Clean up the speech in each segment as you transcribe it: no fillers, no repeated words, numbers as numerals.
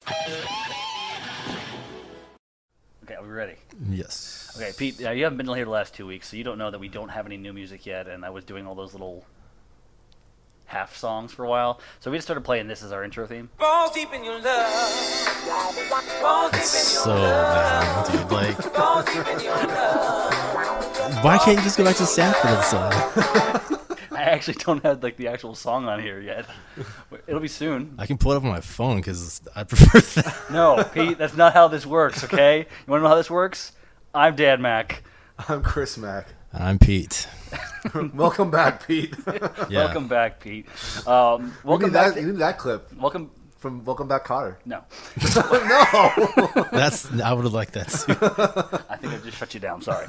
Okay, are we ready? Yes. Okay, Pete, you haven't been here the last 2 weeks, so you don't know that we don't have any new music yet, and I was doing all those little half songs for a while. So we just started playing this as our intro theme. Balls deep in your love. Balls deep in your So love. bad, dude. Like, Balls deep in your love. why can't you just go back to Sanford and Son? I actually don't have like the actual song on here yet. It'll be soon. I can pull it up on my phone because I prefer that. No, Pete, that's not how this works, okay? You want to know how this works? I'm Dan Mac. I'm Chris Mack. And I'm Pete. Welcome back, Pete. Yeah. Welcome back, Pete. You Welcome need back. that, you need that clip Welcome. from Welcome Back, Cotter. No, No. I would have liked that too. I think I just shut you down. Sorry.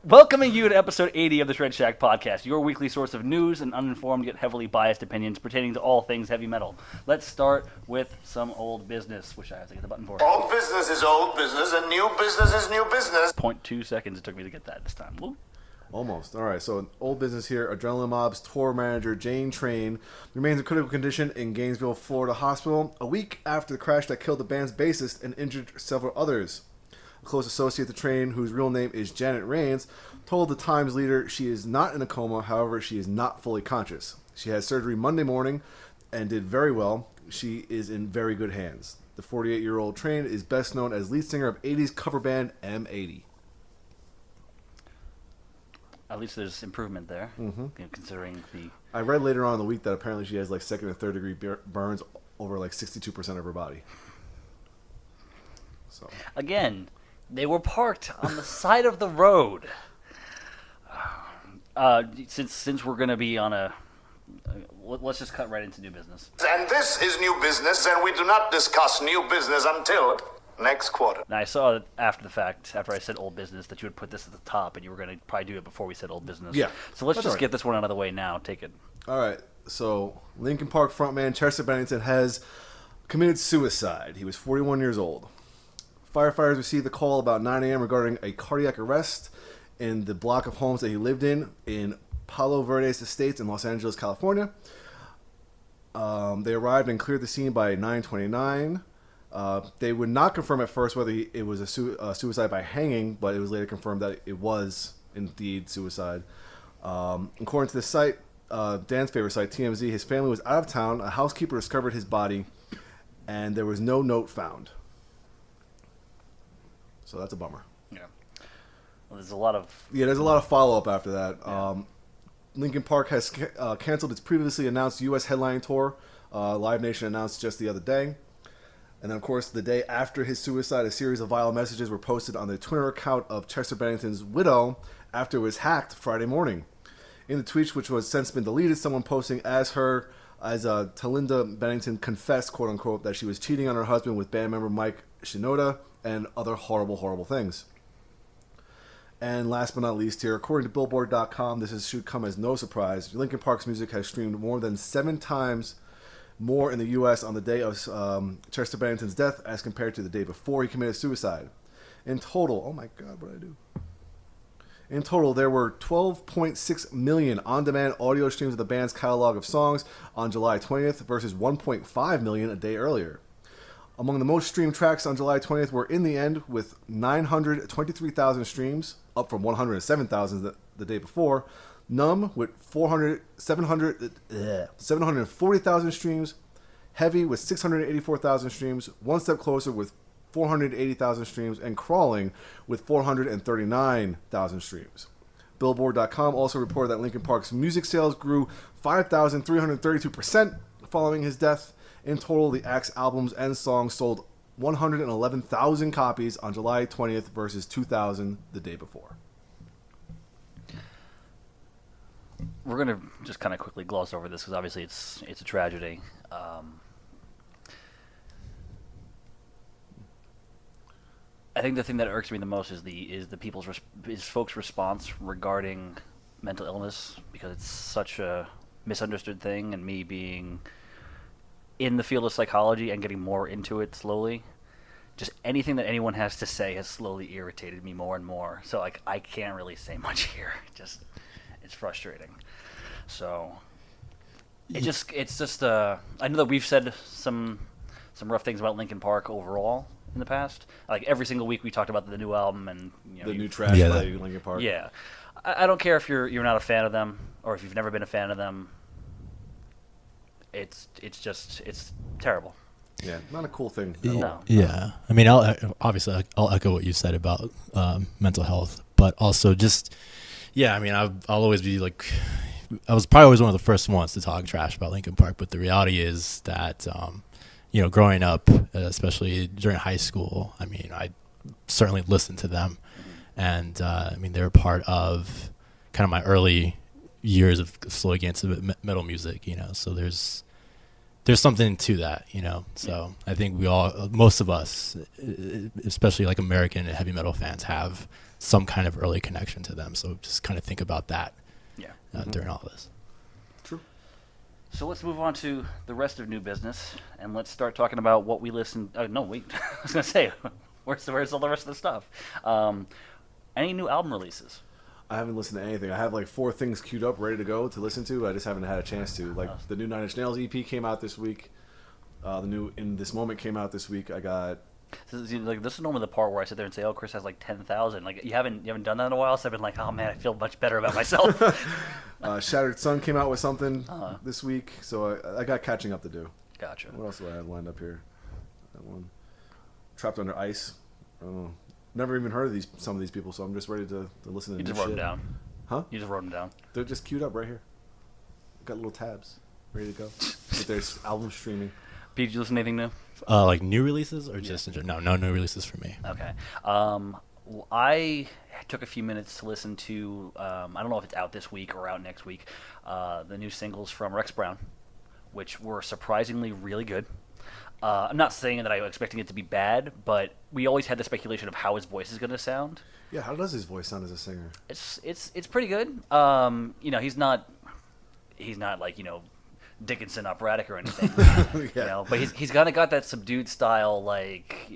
Welcoming you to episode 80 of the Shred Shack podcast, your weekly source of news and uninformed yet heavily biased opinions pertaining to all things heavy metal. Let's start with some old business, which I have to get the button for. Old business is old business, and new business is new business. 0.2 seconds it took me to get that this time. Woo. Almost. All right, so in old business here, Adrenaline Mob's tour manager, Jane Train, remains in critical condition in Gainesville, Florida hospital a week after the crash that killed the band's bassist and injured several others. A close associate of the Train, whose real name is Janet Rains, told the Times leader she is not in a coma, however, she is not fully conscious. She had surgery Monday morning and did very well. She is in very good hands. The 48-year-old Train is best known as lead singer of 80s cover band M80. At least there's improvement there, considering the... I read later on in the week that apparently she has like second and third degree burns over like 62% of her body. So Again, they were parked on the side of the road. Since we're going to be on a... let's just cut right into new business. And this is new business, and we do not discuss new business until next quarter. Now, I saw that after the fact, after I said old business, that you would put this at the top, and you were going to probably do it before we said old business. Yeah. So let's That's just all right. get this one out of the way now. Take it. all right, so Linkin Park frontman Chester Bennington has committed suicide. He was 41 years old. Firefighters received a call about 9 a.m. regarding a cardiac arrest in the block of homes that he lived in Palo Verdes Estates in Los Angeles, California. They arrived and cleared the scene by 9:29. They would not confirm at first whether it was a suicide by hanging, but it was later confirmed that it was indeed suicide. According to the site, Dan's favorite site, TMZ, his family was out of town. A housekeeper discovered his body, and there was no note found. So that's a bummer. Yeah. Well, there's a lot of... Yeah, there's a lot of follow-up after that. Yeah. Linkin Park has canceled its previously announced U.S. headlining tour. Live Nation announced just the other day. And then, of course, the day after his suicide, a series of vile messages were posted on the Twitter account of Chester Bennington's widow after it was hacked Friday morning. In the tweets, which was since been deleted, someone posting as Talinda Bennington confessed, quote-unquote, that she was cheating on her husband with band member Mike Shinoda and other horrible, horrible things. And last but not least here, according to Billboard.com, should come as no surprise. Linkin Park's music has streamed more than 7 times more in the U.S. on the day of Chester Bennington's death as compared to the day before he committed suicide. In total, oh my God, what did I do? In total, there were 12.6 million on-demand audio streams of the band's catalog of songs on July 20th versus 1.5 million a day earlier. Among the most streamed tracks on July 20th were In the End with 923,000 streams, up from 107,000 the day before. Numb with 740,000 streams. Heavy with 684,000 streams. One Step Closer with 480,000 streams. And Crawling with 439,000 streams. Billboard.com also reported that Linkin Park's music sales grew 5,332% following his death. In total, the act's albums and songs sold 111,000 copies on July 20th versus 2,000 the day before. We're going to just kind of quickly gloss over this because obviously it's a tragedy. I think the thing that irks me the most is the folks' response regarding mental illness, because it's such a misunderstood thing, and me being in the field of psychology and getting more into it slowly, just anything that anyone has to say has slowly irritated me more and more. So like I can't really say much here. It's frustrating. So it's just I know that we've said some some rough things about Linkin Park overall in the past. Like every single week we talked about the new album and The new trash Yeah, by that- Linkin Park. Yeah, I don't care if you're not a fan of them or if you've never been a fan of them. It's terrible. Yeah, not a cool thing. At No. all. Yeah, I mean, obviously I'll echo what you said about mental health, but also just I mean, I'll always be like, I was probably always one of the first ones to talk trash about Linkin Park, but the reality is that growing up, especially during high school, I mean, I certainly listened to them, and I mean, they were part of kind of my early years of slowly getting into metal music, so there's something to that, so I think most of us, especially like American heavy metal fans, have some kind of early connection to them, so just kind of think about that during all this. True. So let's move on to the rest of new business, and let's start talking about what we listened. No, wait. I was gonna say, where's all the rest of the stuff? Any new album releases? I haven't listened to anything. I have like 4 things queued up, ready to go to listen to. I just haven't had a chance to. Like the new Nine Inch Nails EP came out this week. The new In This Moment came out this week. I got. This is normally the part where I sit there and say, "Oh, Chris has like 10,000." Like you haven't done that in a while, so I've been like, "Oh man, I feel much better about myself." Shattered Sun came out with something this week, so I got catching up to do. Gotcha. What else do I have lined up here? That one. Trapped Under Ice. I don't know. Never even heard of some of these people, so I'm just ready to listen to You new just wrote them shit. down. Huh? You just wrote them down. They're just queued up right here. Got little tabs ready to go. With their album streaming. Pete, did you listen to anything new? Like new releases or just no new releases for me. Okay. I took a few minutes to listen to, I don't know if it's out this week or out next week, the new singles from Rex Brown, which were surprisingly really good. I'm not saying that I was expecting it to be bad, but we always had the speculation of how his voice is going to sound. Yeah, how does his voice sound as a singer? It's pretty good. He's not like, Dickinson operatic or anything. Yeah. But he's kind of got that subdued style, like,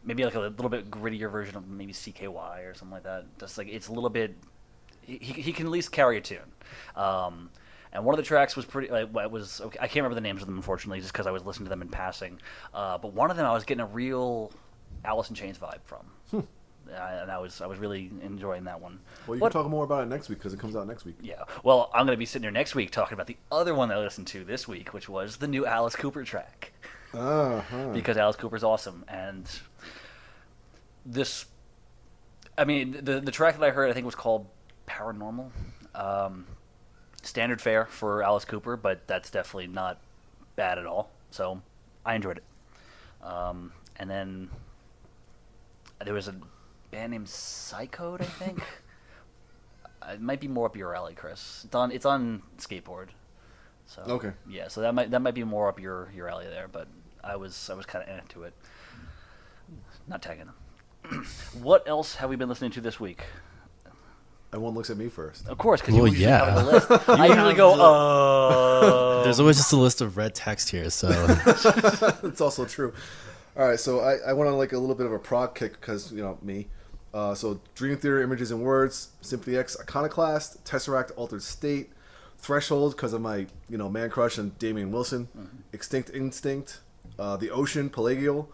maybe like a little bit grittier version of maybe CKY or something like that. Just like it's a little bit, he can at least carry a tune. And one of the tracks was pretty. Was okay. I can't remember the names of them, unfortunately, just because I was listening to them in passing. But one of them, I was getting a real Alice in Chains vibe from, and I was really enjoying that one. Well, you But- can talk more about it next week because it comes out next week. Yeah. Well, I'm going to be sitting here next week talking about the other one that I listened to this week, which was the new Alice Cooper track. Because Alice Cooper's awesome, and this, I mean, the track that I heard, I think was called Paranormal. Standard fare for Alice Cooper, but that's definitely not bad at all. So I enjoyed it. And then there was a band named Psychode, I think. It might be more up your alley, Chris. It's on Skateboard. So Okay. yeah, so that might be more up your alley there, but I was kind of into it. Not tagging them. What else have we been listening to this week? Everyone looks at me first. Of course, because Well, you usually yeah. have the list. I usually go, There's always just a list of red text here, so It's also true. All right, so I went on like a little bit of a prog kick because me. So Dream Theater, Images and Words, Symphony X, Iconoclast, Tesseract, Altered State, Threshold because of my man crush on Damian Wilson, Extinct Instinct, The Ocean, Pelagial,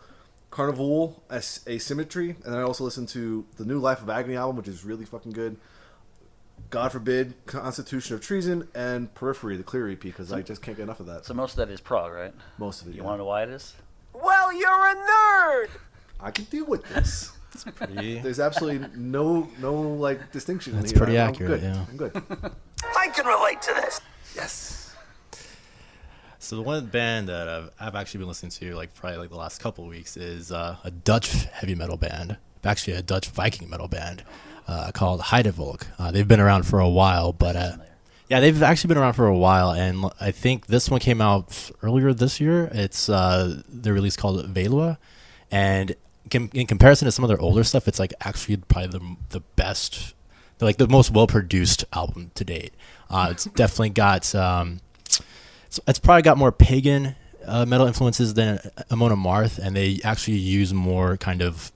Carnival, Asymmetry, and then I also listened to the new Life of Agony album, which is really fucking good. God Forbid, Constitution of Treason, and Periphery, the Clear EP, because I just can't get enough of that. So most of that is prog, right? Most of it. You yeah. want to know why it is? Well, you're a nerd! I can deal with this. pretty, There's absolutely no like distinction. That's here. pretty I'm accurate, good. yeah. I'm good. I can relate to this. Yes. So the one band that I've actually been listening to probably the last couple of weeks is a Dutch heavy metal band, actually a Dutch Viking metal band called Heidevolk. They've been around for a while, but yeah, they've actually been around for a while, and I think this one came out earlier this year. It's their release called Velua, and in comparison to some of their older stuff, it's actually probably the best, the most well produced album to date. It's definitely got it's probably got more pagan metal influences than Amon Amarth, and they actually use more kind of,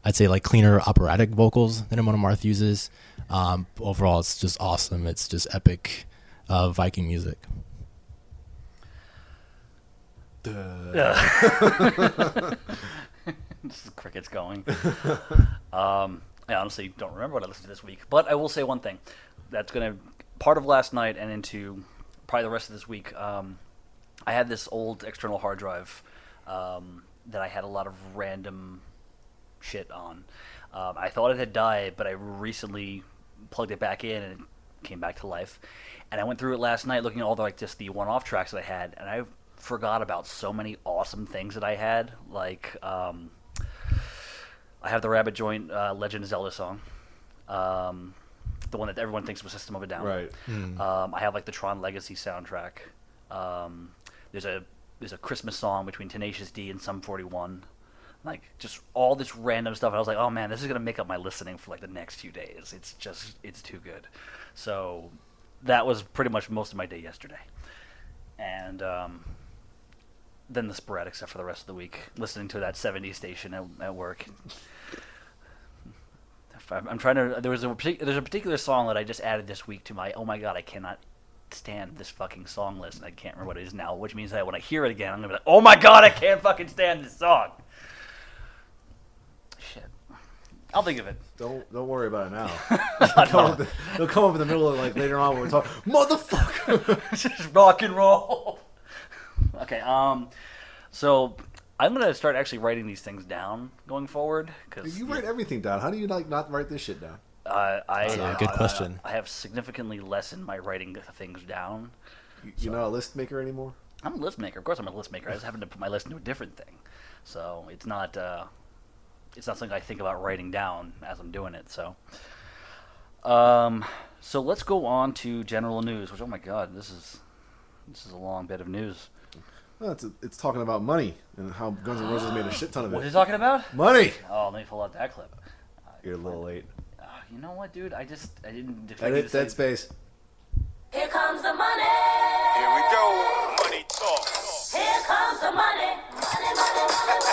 I'd say, cleaner operatic vocals than Amon Amarth uses. Overall, it's just awesome. It's just epic Viking music. Just crickets going. I honestly don't remember what I listened to this week, but I will say one thing. That's going to part of last night and into probably the rest of this week. I had this old external hard drive that I had a lot of random shit on. I thought it had died, but I recently plugged it back in and it came back to life. And I went through it last night looking at all the just the one-off tracks that I had, and I forgot about so many awesome things that I had. Like I have the Rabbit Joint Legend of Zelda song. The one that everyone thinks was System of a Down. Right. I have like the Tron Legacy soundtrack. There's a Christmas song between Tenacious D and Sum 41. Like just all this random stuff. And I was like, oh man, this is gonna make up my listening for like the next few days. It's too good. So that was pretty much most of my day yesterday. And then the sporadic stuff for the rest of the week, listening to that 70s station at work. I'm trying to. There's a particular song that I just added this week to my. Oh my god, I cannot stand this fucking song list, and I can't remember what it is now. Which means that when I hear it again, I'm gonna be like, oh my god, I can't fucking stand this song. Shit, I'll think of it. Don't worry about it now. They'll come up in the middle of like later on when we're talking. Motherfucker, just rock and roll. Okay, so I'm gonna start actually writing these things down going forward because you write everything down. How do you not write this shit down? That's a good question. I have significantly lessened my writing things down. You're not a list maker anymore? I'm a list maker. Of course I'm a list maker. I just happen to put my list into a different thing. So it's not something I think about writing down as I'm doing it. So so let's go on to general news, which, oh my god, this is a long bit of news. Well, it's talking about money and how Guns N' Roses made a shit ton of it. What are you talking about? Money! Oh, let me pull out that clip. You're a little late. You know what, dude? I didn't expect Edit you to say Dead Space. Here comes the money. Here we go. Money talk. Here comes the money. Money, money, money, money.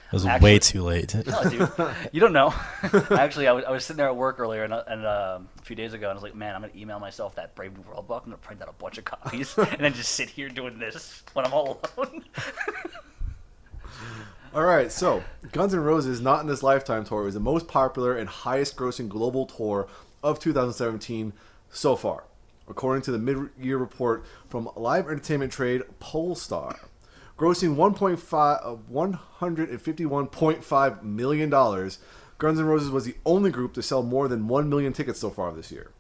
It was Actually- way too late. No, dude, you don't know. Actually, I was sitting there at work earlier and a few days ago, and I was like, man, I'm gonna email myself that Brave New World book. I'm gonna print out a bunch of copies and then just sit here doing this when I'm all alone. All right, so Guns N' Roses' Not in This Lifetime tour was the most popular and highest-grossing global tour of 2017 so far, according to the mid-year report from live entertainment trade Polestar. Grossing $151.5 million, Guns N' Roses was the only group to sell more than 1 million tickets so far this year.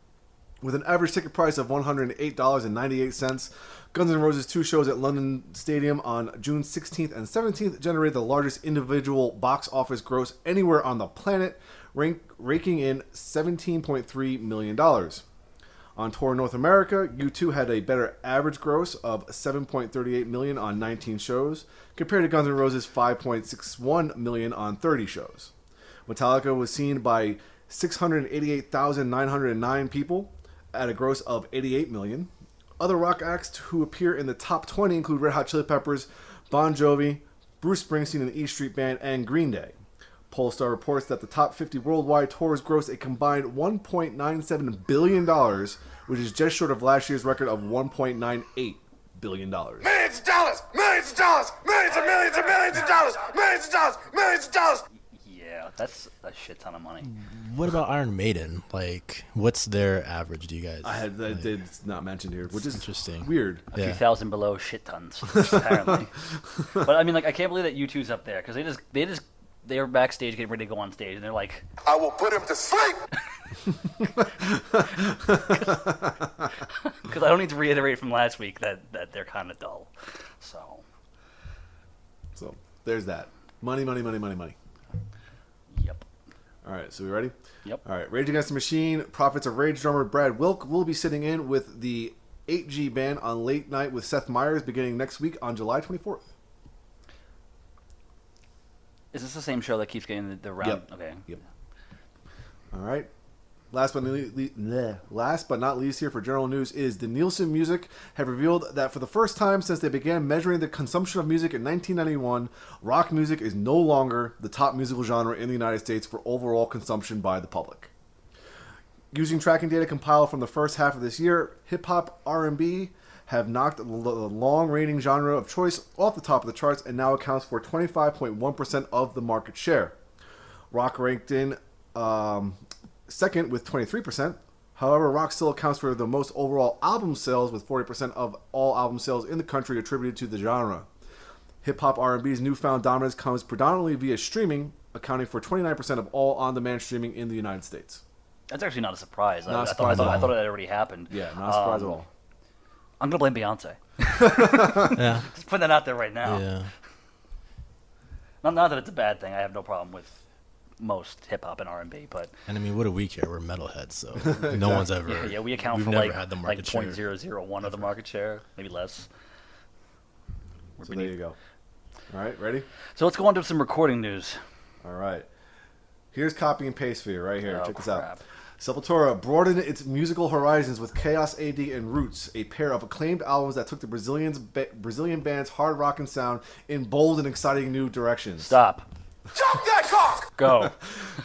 With an average ticket price of $108.98, Guns N' Roses' two shows at London Stadium on June 16th and 17th generated the largest individual box office gross anywhere on the planet, raking in $17.3 million. On tour in North America, U2 had a better average gross of $7.38 million on 19 shows, compared to Guns N' Roses' $5.61 million on 30 shows. Metallica was seen by 688,909 people at a gross of $88 million. Other rock acts who appear in the top 20 include Red Hot Chili Peppers, Bon Jovi, Bruce Springsteen and the E Street Band, and Green Day. Polestar reports that the top 50 worldwide tours gross a combined $1.97 billion, which is just short of last year's record of $1.98 billion. Millions of dollars. Millions of dollars. Millions and millions and millions of dollars. Millions of dollars. Millions of dollars. Yeah, that's a shit ton of money. What about Iron Maiden? Like, what's their average? Do you guys? It's not mentioned here, which is interesting. Weird. A few thousand below shit tons, apparently. But I mean, like, I can't believe that U2's up there because they were backstage getting ready to go on stage, and they're like, I will put him to sleep. because I don't need to reiterate from last week that they're kind of dull. So there's that. Money, money, money, money, money. Yep. All right, so we ready? Yep. All right, Rage Against the Machine, Prophets of Rage drummer Brad Wilk will be sitting in with the 8G Band on Late Night with Seth Meyers beginning next week on July 24th. Is this the same show that keeps getting the round? Yep. Okay. Yep. All right. Last but not least here for general news is the Nielsen Music have revealed that for the first time since they began measuring the consumption of music in 1991, rock music is no longer the top musical genre in the United States for overall consumption by the public. Using tracking data compiled from the first half of this year, hip-hop R&B have knocked the long-reigning genre of choice off the top of the charts and now accounts for 25.1% of the market share. Rock ranked in second with 23%. However, rock still accounts for the most overall album sales, with 40% of all album sales in the country attributed to the genre. Hip-hop R&B's newfound dominance comes predominantly via streaming, accounting for 29% of all on-demand streaming in the United States. That's actually not a surprise. Not a I surprise at thought all. it had already happened. Yeah, not a surprise at all. I'm gonna blame Beyonce. Yeah. Just putting that out there right now. Yeah. Not that it's a bad thing. I have no problem with most hip hop and R&B, but And I mean, what do we care? We're metalheads, so no one's ever. yeah, we account we've for never like had the market share. 0.001 of the market share, maybe less. So there you go. All right, ready? So let's go on to some recording news. All right. Here's copy and paste for you right here. Oh, Check this out. crap. Sepultura broadened its musical horizons with Chaos AD and Roots, a pair of acclaimed albums that took the Brazilian band's hard rock and sound in bold and exciting new directions. Stop. Jump that cock! Go.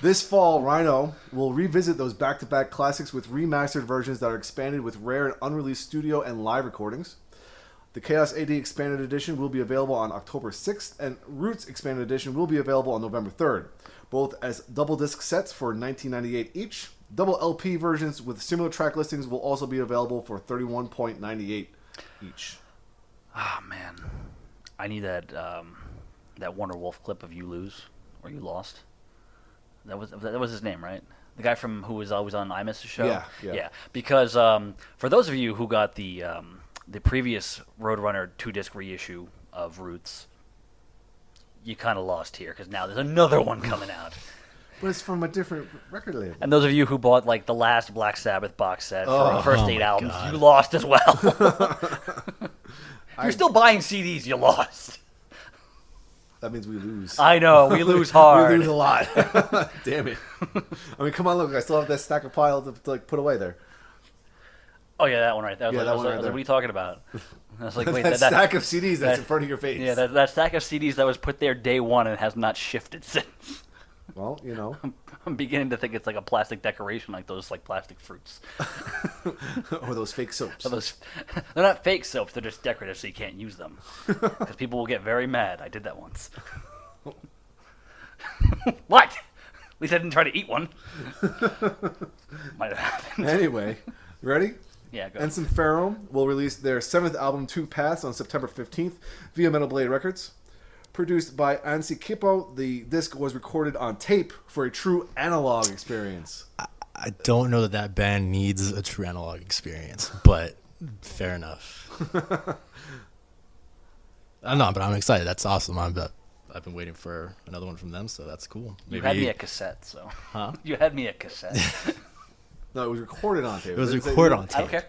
This fall, Rhino will revisit those back-to-back classics with remastered versions that are expanded with rare and unreleased studio and live recordings. The Chaos AD Expanded Edition will be available on October 6th, and Roots Expanded Edition will be available on November 3rd, both as double disc sets for $19.98 each. Double LP versions with similar track listings will also be available for $31.98 each. Oh man, I need that Warner Wolf clip of "You Lose" or "You Lost." That was his name, right? The guy from who was always on Imus' show. Yeah. Because for those of you who got the previous Roadrunner 2-disc reissue of Roots, you kind of lost here because now there's another one coming out. But it's from a different record label. And those of you who bought like the last Black Sabbath box set for the first 8 my albums, God. you lost as well. You're still buying CDs, you lost. That means we lose. I know, we lose hard. We lose a lot. Damn it. I mean, come on, look. I still have that stack of piles to like, put away there. Oh yeah, that one right there. Yeah, that one right there. What are you talking about? I was like, wait, that stack of CDs that's in front of your face. Yeah, that stack of CDs that was put there day one and has not shifted since. Well, you know. I'm beginning to think it's like a plastic decoration, like those like plastic fruits. Or those fake soaps. They're not fake soaps; they're just decorative, so you can't use them because people will get very mad. I did that once. What? At least I didn't try to eat one. Might have happened. Anyway, ready? Yeah, go. Ensiferum will release their 7th album, Two Paths, on September 15th via Metal Blade Records. Produced by Ensiferum, the disc was recorded on tape for a true analog experience. I don't know that band needs a true analog experience, but fair enough. I know, but I'm excited. That's awesome. I've been waiting for another one from them, so that's cool. You had me at cassette, so. Huh? You had me at cassette. No, it was recorded on tape. It was recorded on I tape. don't care.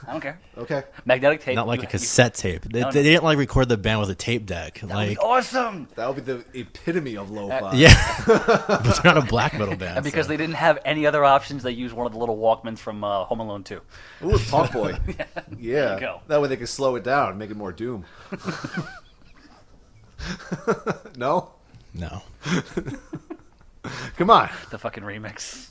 I don't care. Okay. Magnetic tape. Not like you- a cassette tape. They, No, they no. didn't like record the band with a tape deck. That would Like, be awesome. That would be the epitome of lo-fi. yeah, but they're not a black metal band. And because so. they didn't have any other options, they used one of the little Walkmans from Home Alone 2. Ooh, Talk Boy. Yeah. There you go. That way they could slow it down and make it more doom. No? No. Come on. The fucking remix.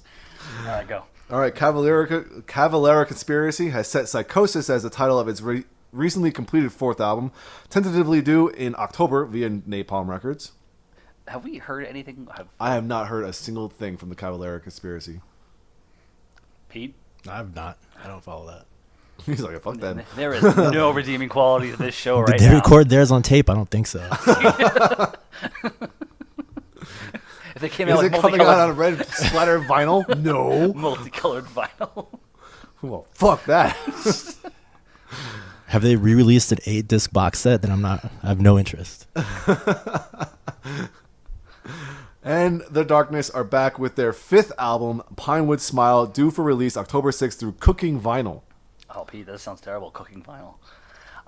All right, go. All right, Cavalera Conspiracy has set Psychosis as the title of its recently completed 4th album, tentatively due in October via Napalm Records. Have we heard anything? I have not heard a single thing from the Cavalera Conspiracy. Pete? I've not. I don't follow that. He's like, fuck that. There is no redeeming quality to this show right Did they now. record theirs on tape? I don't think so. If they came Is out it with coming out on a multicolored, red splatter vinyl? No. multicolored vinyl. Well, fuck that. Have they re-released an 8-disc box set? Then I have no interest. And The Darkness are back with their 5th album, Pinewood Smile, due for release October 6th through Cooking Vinyl. Oh, Pete, that sounds terrible. Cooking vinyl.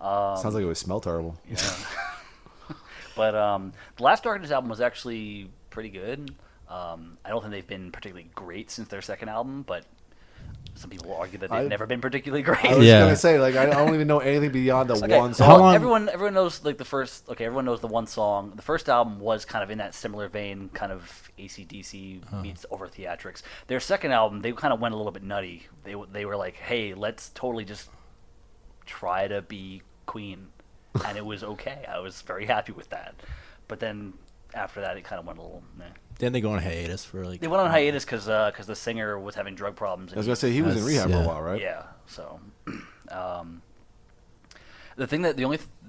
Sounds like it would smell terrible. Yeah. But the last Darkness album was actually pretty good. I don't think they've been particularly great since their 2nd album, but some people argue that they've never been particularly great. I was Yeah. going to say, like, I don't even know anything beyond the Okay, one so song. How long- everyone knows like the first. Okay, everyone knows the one song. The first album was kind of in that similar vein, kind of AC/DC meets over theatrics. Their 2nd album, they kind of went a little bit nutty. They were like, hey, let's totally just try to be Queen, and it was okay. I was very happy with that. But then after that, it kind of went a little. Meh. Didn't they go on hiatus for like? They went on hiatus because the singer was having drug problems. I was gonna say he was in rehab for a yeah. while, right? Yeah. So, the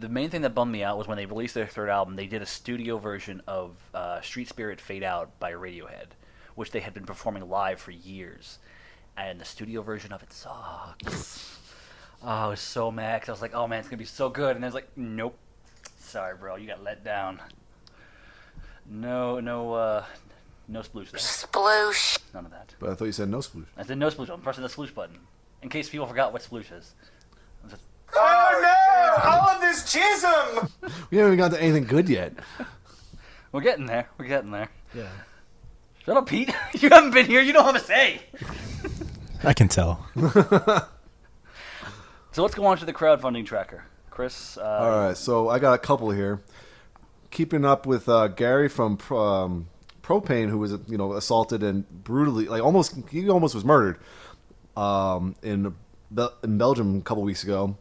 main thing that bummed me out was when they released their third album. They did a studio version of "Street Spirit Fade Out" by Radiohead, which they had been performing live for years, and the studio version of it sucks. Oh, I was so mad 'cause I was like, "Oh man, it's gonna be so good," and I was like, "Nope, sorry, bro, you got let down." No sploosh there. Sploosh. None of that. But I thought you said no sploosh. I said no sploosh. I'm pressing the sploosh button. In case people forgot what sploosh is. Oh no! All of this chism! We haven't even got to anything good yet. We're getting there. We're getting there. Yeah. Shut up, Pete. You haven't been here. You don't have a say. I can tell. So let's go on to the crowdfunding tracker. Chris. All right, so I got a couple here. Keeping up with Gary from Propane, who was assaulted and brutally, he almost was murdered in Belgium a couple weeks ago.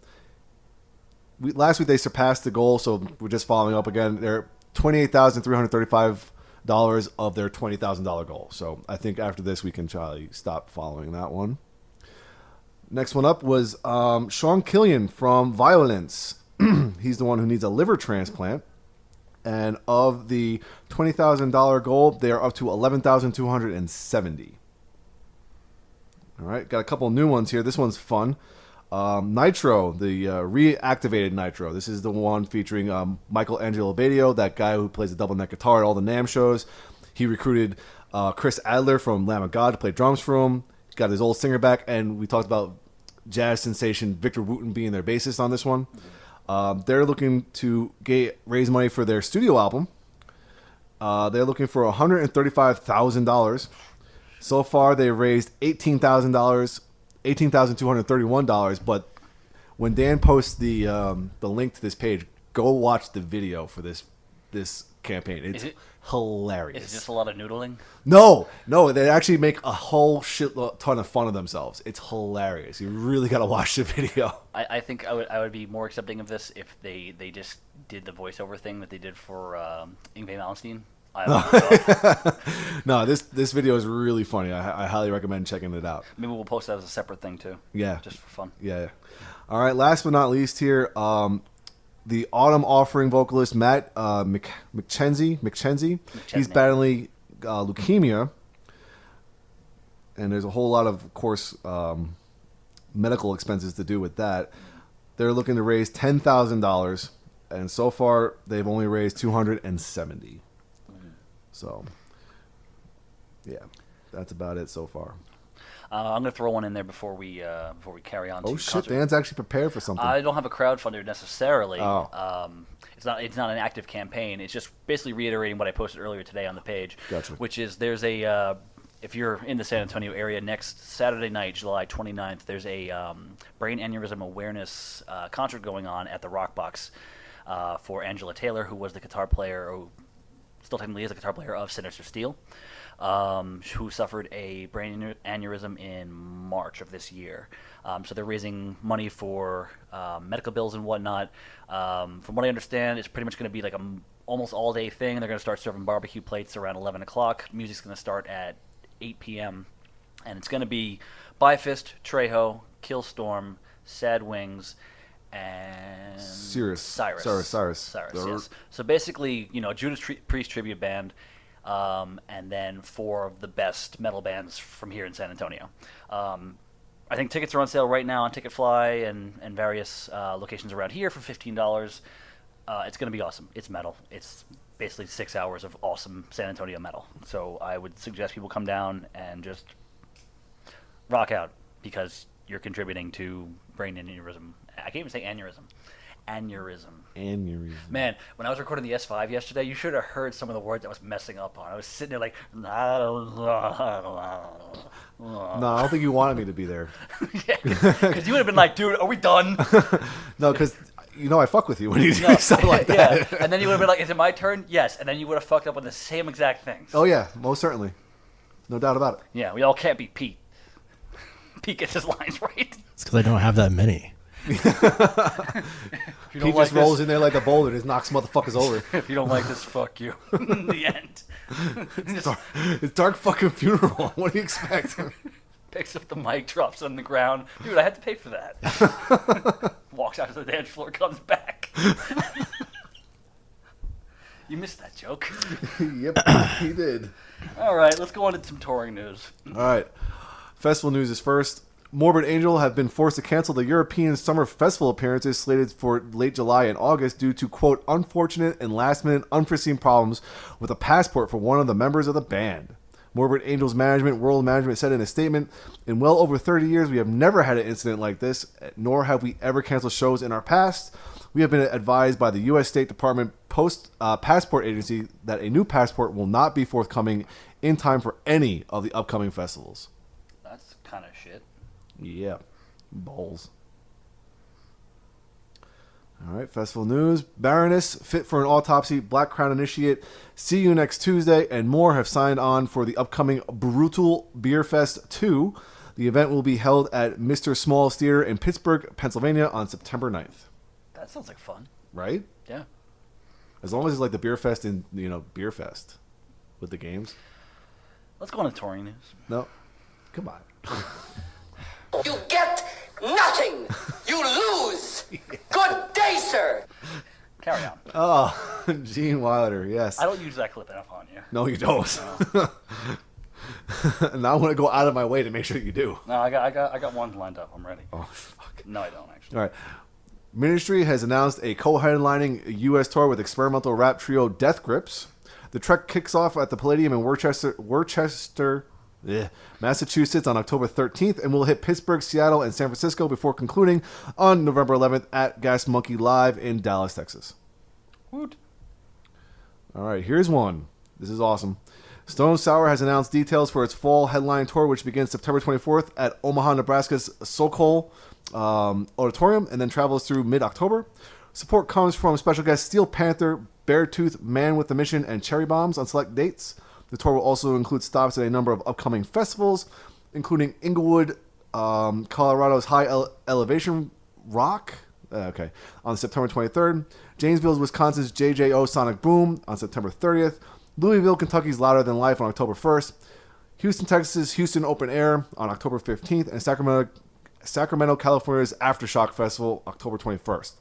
Last week they surpassed the goal, so we're just following up again. They're $28,335 of their $20,000 goal. So I think after this we can try stop following that one. Next one up was Sean Killian from Violence. He's the one who needs a liver transplant. And of the $20,000 goal, they are up to $11,270. All right, got a couple new ones here. This one's fun. Nitro, the reactivated Nitro. This is the one featuring Michelangelo Badio, that guy who plays the double neck guitar at all the NAMM shows. He recruited Chris Adler from Lamb of God to play drums for him. Got his old singer back, and we talked about jazz sensation Victor Wooten being their bassist on this one. They're looking to raise money for their studio album. They're looking for $135,000. So far, they've raised $18,231. But when Dan posts the link to this page, go watch the video for this campaign. It's hilarious. Is it just a lot of noodling? No, they actually make a whole ton of fun of themselves. It's hilarious. You really got to watch the video. I think I would be more accepting of this if they just did the voiceover thing that they did for Yngwie Malmsteen. No, this video is really funny. I highly recommend checking it out. Maybe we'll post that as a separate thing too. Yeah. Just for fun. Yeah. All right, last but not least here, the Autumn Offering vocalist Matt McKenzie. He's battling leukemia, and there's a whole lot of course, medical expenses to do with that. They're looking to raise $10,000, and so far they've only raised $270. So, yeah, that's about it so far. I'm gonna throw one in there before we carry on. Oh shit, Dan's actually prepared for something. I don't have a crowdfunder necessarily. Oh. It's not an active campaign. It's just basically reiterating what I posted earlier today on the page. Gotcha. Which is there's a if you're in the San Antonio area, next Saturday night, July 29th, there's a brain aneurysm awareness concert going on at the Rock Box for Angela Taylor, who was the guitar player, who still technically is a guitar player of Sinister Steel, who suffered a brain aneurysm in March of this year. So they're raising money for medical bills and whatnot. From what I understand, it's pretty much going to be like a almost all-day thing. They're going to start serving barbecue plates around 11 o'clock. Music's going to start at 8 p.m. And it's going to be Bifist, Trejo, Killstorm, Sad Wings, and Cyrus. Yes. So basically, Judas Priest tribute band, and then 4 of the best metal bands from here in San Antonio. I think tickets are on sale right now on Ticketfly and various locations around here for $15. It's going to be awesome. It's metal. It's basically 6 hours of awesome San Antonio metal. So I would suggest people come down and just rock out, because you're contributing to brain aneurysm. I can't even say aneurysm. Aneurysm. Man, when I was recording the S5 yesterday, you should have heard some of the words I was messing up on. I was sitting there like... No, I don't think you wanted me to be there. Because you would have been like, dude, are we done? No, because... I fuck with you when you do something like that. Yeah. And then you would have been like, is it my turn? Yes. And then you would have fucked up on the same exact things. Oh, yeah. Most certainly. No doubt about it. Yeah, we all can't be Pete. Pete gets his lines right. It's because I don't have that many. If you He don't like just rolls this, in there like a boulder, just knocks motherfuckers over. if you don't like this, fuck you. In the end, It's dark fucking funeral. What do you expect? picks up the mic, drops it on the ground. Dude, I had to pay for that. Walks out to the dance floor, comes back. You missed that joke. Yep, he did. All right, let's go on to some touring news. All right. Festival news is first. Morbid Angel have been forced to cancel the European Summer Festival appearances slated for late July and August due to, quote, unfortunate and last-minute unforeseen problems with a passport for one of the members of the band. Morbid Angel's world management said in a statement, in well over 30 years, we have never had an incident like this, nor have we ever canceled shows in our past. We have been advised by the U.S. State Department Passport Agency that a new passport will not be forthcoming in time for any of the upcoming festivals. That's kind of shit. Yeah. Balls. All right, festival news. Baroness, Fit for an Autopsy, Black Crown Initiate, See You Next Tuesday, and more have signed on for the upcoming Brutal Beer Fest 2. The event will be held at Mr. Small's Theater in Pittsburgh, Pennsylvania on September 9th. That sounds like fun. Right? Yeah. As long as it's like the Beer Fest in, Beer Fest with the games. Let's go on to touring news. No. Come on. You get nothing. You lose. Good day, sir. Carry on. Oh, Gene Wilder, yes. I don't use that clip enough on you. No, you don't. Now I want to go out of my way to make sure you do. No, I got one lined up. I'm ready. Oh, fuck. No, I don't actually. All right. Ministry has announced a co-headlining U.S. tour with experimental rap trio Death Grips. The trek kicks off at the Palladium in Worcester, Massachusetts on October 13th and will hit Pittsburgh, Seattle, and San Francisco before concluding on November 11th at Gas Monkey Live in Dallas, Texas. Woot. All right, here's one. This is awesome. Stone Sour has announced details for its fall headline tour, which begins September 24th at Omaha, Nebraska's Sokol Auditorium and then travels through mid-October. Support comes from special guests Steel Panther, Beartooth, Man with the Mission, and Cherry Bombs on select dates. The tour will also include stops at a number of upcoming festivals, including Inglewood, Colorado's High Elevation Rock, on September 23rd, Janesville, Wisconsin's JJO Sonic Boom on September 30th, Louisville, Kentucky's Louder Than Life on October 1st, Houston, Texas's Houston Open Air on October 15th, and Sacramento, California's Aftershock Festival October 21st.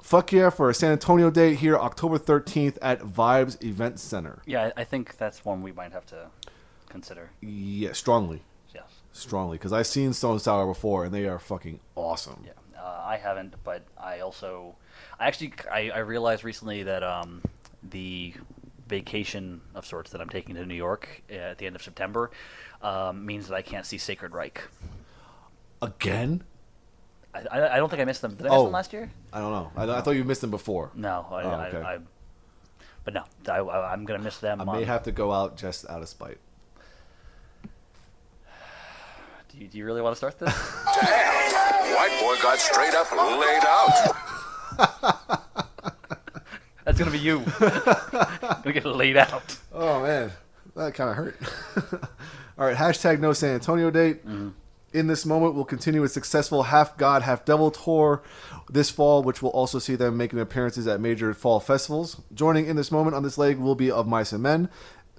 Fuck yeah for a San Antonio date here October 13th at Vibes Event Center. Yeah, I think that's one we might have to consider. Yeah, strongly. Yes. Strongly, because I've seen Stone Sour before, and they are fucking awesome. Yeah. I haven't, but I realized recently that the vacation of sorts that I'm taking to New York at the end of September means that I can't see Sacred Reich. Again? I don't think I missed them. Did I miss them last year? I don't know. I thought you missed them before. No. Okay. But no, I'm going to miss them. I may have to go out just out of spite. Do you really want to start this? Damn, white boy got straight up laid out. That's going to be you. Going to get laid out. Oh, man. That kind of hurt. All right, hashtag no San Antonio date. Mm-hmm. In this moment, we'll continue a successful Half God, Half Devil tour this fall, which will also see them making appearances at major fall festivals. Joining in this moment on this leg will be Of Mice and Men,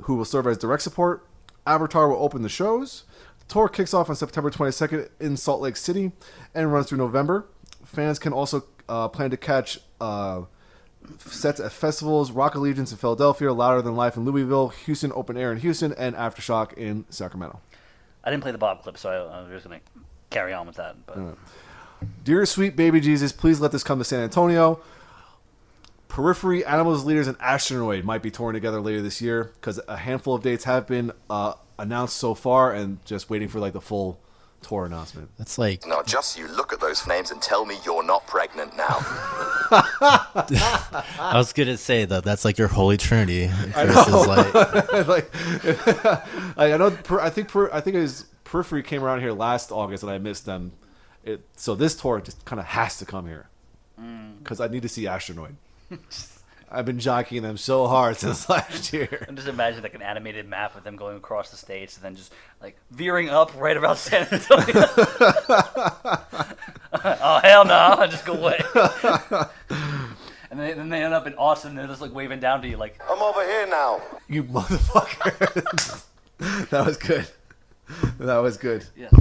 who will serve as direct support. Avatar will open the shows. The tour kicks off on September 22nd in Salt Lake City and runs through November. Fans can also plan to catch sets at festivals, Rock Allegiance in Philadelphia, Louder Than Life in Louisville, Houston Open Air in Houston, and Aftershock in Sacramento. I didn't play the Bob clip, so I'm just going to carry on with that. But Dear sweet baby Jesus, please let this come to San Antonio. Periphery, Animals Leaders, and Asteroid might be touring together later this year because a handful of dates have been announced so far and just waiting for like the full tour announcement. That's like... Now, just you look at those names and tell me you're not pregnant now. I was going to say, though, that's like your holy trinity. I know. I think his Periphery came around here last August and I missed them. So this tour just kind of has to come here because I need to see Astronoid. I've been jockeying them so hard since last year. And just imagine like an animated map of them going across the states and then just like veering up right about San Antonio. Oh, hell no. Just go away. And then they end up in Austin and they're just like waving down to you like, I'm over here now. You motherfucker. That was good. That was good. yes.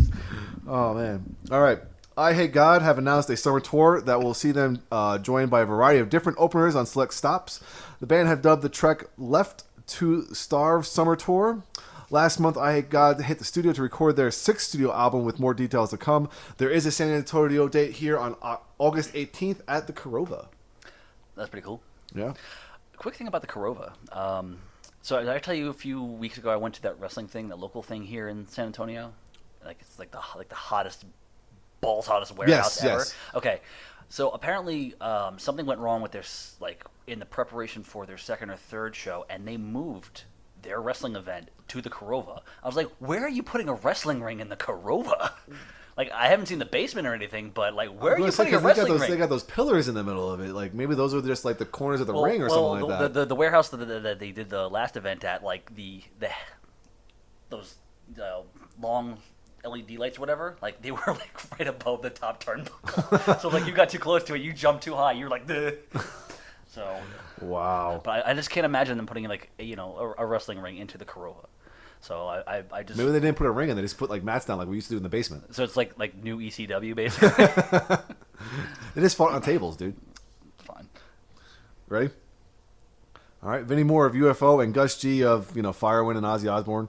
Oh, man. All right. I Hate God have announced a summer tour that will see them joined by a variety of different openers on select stops. The band have dubbed the trek Left to Starve Summer Tour. Last month, I Hate God hit the studio to record their 6th studio album with more details to come. There is a San Antonio date here on August 18th at the Corova. That's pretty cool. Yeah. Quick thing about the Corova. So did I tell you a few weeks ago I went to that wrestling thing, that local thing here in San Antonio? Like it's like the hottest, balls hottest warehouse ever. Yes. Okay. So apparently something went wrong with their in the preparation for their second or third show, and they moved their wrestling event to the Corova. I was like, where are you putting a wrestling ring in the Corova? Like, I haven't seen the basement or anything, but like, where are you putting a wrestling ring? They got those pillars in the middle of it. Like maybe those are just like the corners of the ring or something like that. The warehouse that they did the last event at, like those long LED lights or whatever, like they were like right above the top turnbuckle. So like you got too close to it, you jumped too high, you're like the. So. Wow. But I just can't imagine them putting like a wrestling ring into the Corova. So I just maybe they didn't put a ring in. They just put like mats down like we used to do in the basement. So it's like new ECW basically. They just fought on tables, dude. Fine. Ready? All right. Vinny Moore of UFO and Gus G of Firewind and Ozzy Osbourne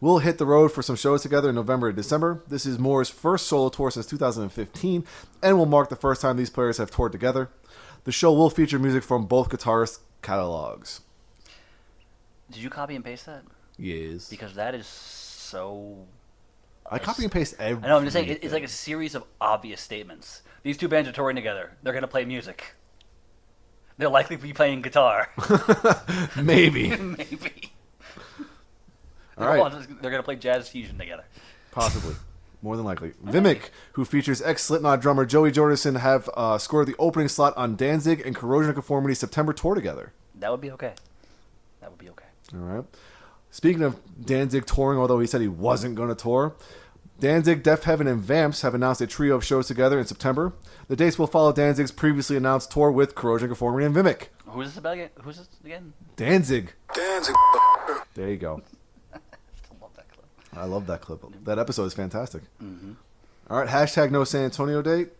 will hit the road for some shows together in November and December. This is Moore's first solo tour since 2015 and will mark the first time these players have toured together. The show will feature music from both guitarists' catalogs. Did you copy and paste that? Yes. Because that is so. I copy and paste everything. I know. I'm just saying it's like a series of obvious statements. These two bands are touring together. They're going to play music. They'll likely be playing guitar. Maybe. Maybe. All right. They're going to play jazz fusion together. Possibly. More than likely. Vimic, who features ex-Slipknot drummer Joey Jordison, have scored the opening slot on Danzig and Corrosion of Conformity's September tour together. That would be okay. That would be okay. All right. Speaking of Danzig touring, although he said he wasn't going to tour, Danzig, Deaf Heaven, and Vamps have announced a trio of shows together in September. The dates will follow Danzig's previously announced tour with Corrosion of Conformity and Vimic. Who's this about again? Who's this again? Danzig. Danzig. There you go. Still love that clip. I love that clip. That episode is fantastic. Mm-hmm. All right, hashtag no San Antonio date.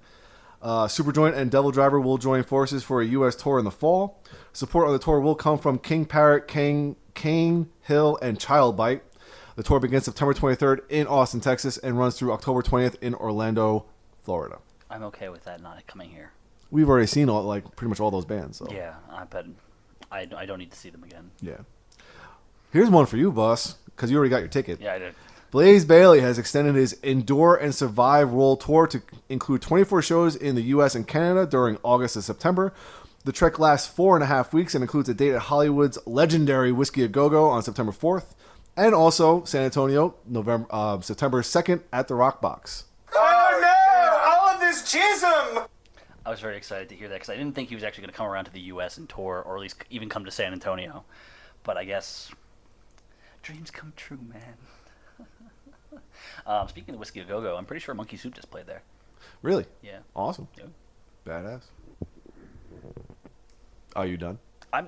Superjoint and Devil Driver will join forces for a U.S. tour in the fall. Support on the tour will come from King Parrot, Kane Hill, and Childbite. The tour begins September 23rd in Austin, Texas, and runs through October 20th in Orlando, Florida. I'm okay with that not coming here. We've already seen pretty much all those bands. So. Yeah, I bet I don't need to see them again. Yeah. Here's one for you, boss, because you already got your ticket. Yeah, I did. Blaze Bayley has extended his Endure and Survive World Tour to include 24 shows in the U.S. and Canada during August and September. The trek lasts 4.5 weeks and includes a date at Hollywood's legendary Whiskey A Go-Go on September 4th, and also San Antonio, September 2nd at the Rock Box. Oh no! All of this jism! I was very excited to hear that because I didn't think he was actually going to come around to the U.S. and tour, or at least even come to San Antonio. But I guess dreams come true, man. Speaking of Whiskey A Go-Go, I'm pretty sure Monkey Soup just played there. Really? Yeah. Awesome. Yeah. Badass. Are you done? I'm.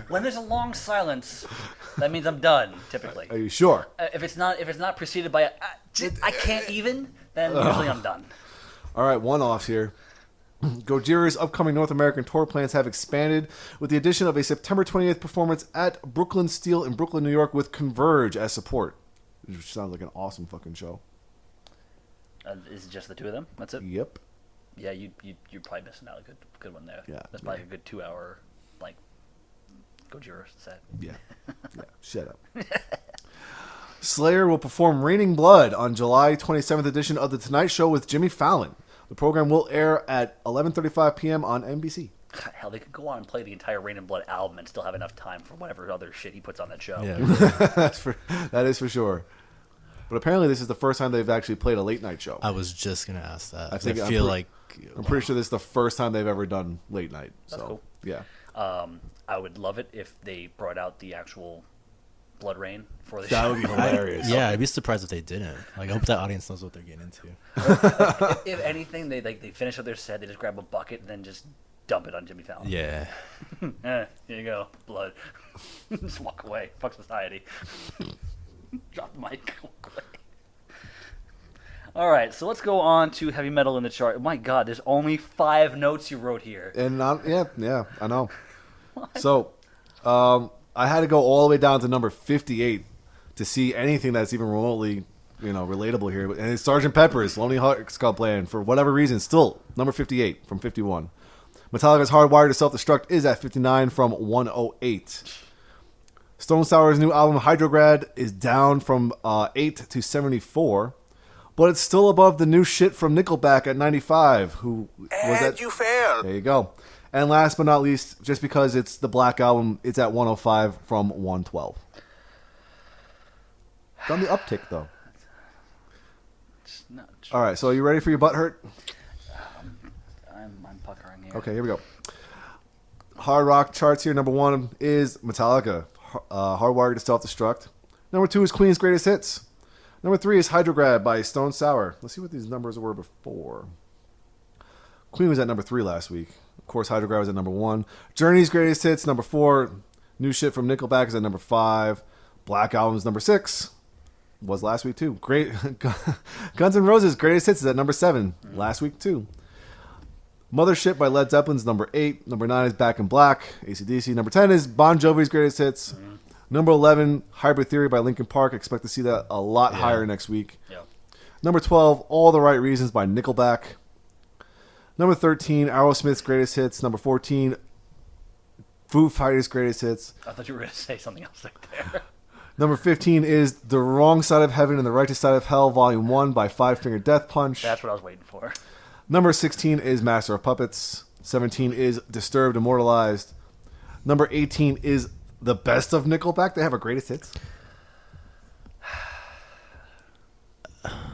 When there's a long silence, that means I'm done. Typically. Are you sure? If it's not preceded by a I can't even, then usually I'm done. All right, one-offs here. Gojira's upcoming North American tour plans have expanded with the addition of a September 28th performance at Brooklyn Steel in Brooklyn, New York with Converge as support. Which sounds like an awesome fucking show. Is it just the two of them? That's it? Yep. Yeah, you're probably missing out. A good one there. Yeah. That's probably a good 2-hour, like, Gojira set. Yeah. Shut up. Slayer will perform Raining Blood on July 27th edition of The Tonight Show with Jimmy Fallon. The program will air at 11:35 p.m. on NBC. Hell, they could go on and play the entire Rain and Blood album and still have enough time for whatever other shit he puts on that show. Yeah. That is for sure. But apparently this is the first time they've actually played a late night show. I was just gonna ask that. I think I'm pretty sure this is the first time they've ever done late night. That's so cool. yeah. I would love it if they brought out the actual Blood Rain for the That show. would be hilarious. Yeah, I'd be surprised if they didn't. Like, I hope that audience knows what they're getting into. If anything, they finish up their set, they just grab a bucket and then just dump it on Jimmy Fallon. Yeah. Here you go, blood. Just walk away. Fuck society. Drop the mic. Walk away. All right, so let's go on to heavy metal in the chart. My God, there's only 5 notes you wrote here. And yeah, I know. So, I had to go all the way down to number 58 to see anything that's even remotely, relatable here. And it's Sgt. Pepper's Lonely Hearts Club Band, for whatever reason, still number 58 from 51. Metallica's Hardwired to Self-Destruct is at 59 from 108. Stone Sour's new album Hydrograd is down from 8 to 74. But it's still above the new shit from Nickelback at 95. Who was that? And you failed. There you go. And last but not least, just because it's the Black Album, it's at 105 from 112. It's on the uptick, though. All right, so are you ready for your butt hurt? I'm puckering here. Okay, here we go. Hard rock charts here. Number 1 is Metallica, Hardwired to Self-Destruct. Number 2 is Queen's Greatest Hits. Number 3 is Hydrograd by Stone Sour. Let's see what these numbers were before. Queen was at number 3 last week. Of course, Hydrograd was at number 1. Journey's Greatest Hits, number 4. New shit from Nickelback is at number 5. Black Album's number 6. Was last week, too. Great Guns N' Roses' Greatest Hits is at number 7. Last week, too. Mothership by Led Zeppelin's number 8. Number 9 is Back in Black, AC/DC. Number 10 is Bon Jovi's Greatest Hits. Number 11, Hybrid Theory by Linkin Park. Expect to see that a lot higher next week. Yeah. Number 12, All the Right Reasons by Nickelback. Number 13, Aerosmith's Greatest Hits. Number 14, Foo Fighters' Greatest Hits. I thought you were going to say something else right there. Number 15 is The Wrong Side of Heaven and the Righteous Side of Hell, Volume 1 by Five Finger Death Punch. That's what I was waiting for. Number 16 is Master of Puppets. 17 is Disturbed Immortalized. Number 18 is the best of Nickelback. They have a Greatest Hits.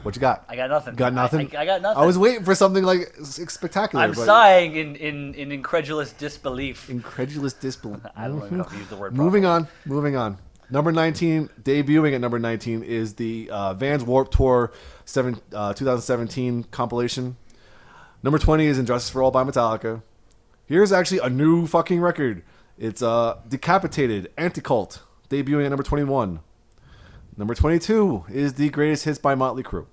What you got? I got nothing. Got nothing? I got nothing. I was waiting for something like spectacular. I'm but sighing in incredulous disbelief. Incredulous disbelief. I don't even know if you used the word Moving properly. on. Number 19, debuting at number 19 is the Vans Warped Tour 2017 compilation. Number 20 is Injustice for All by Metallica. Here's actually a new fucking record. It's Decapitated, Anticult, debuting at number 21. Number 22 is the Greatest Hits by Motley Crue.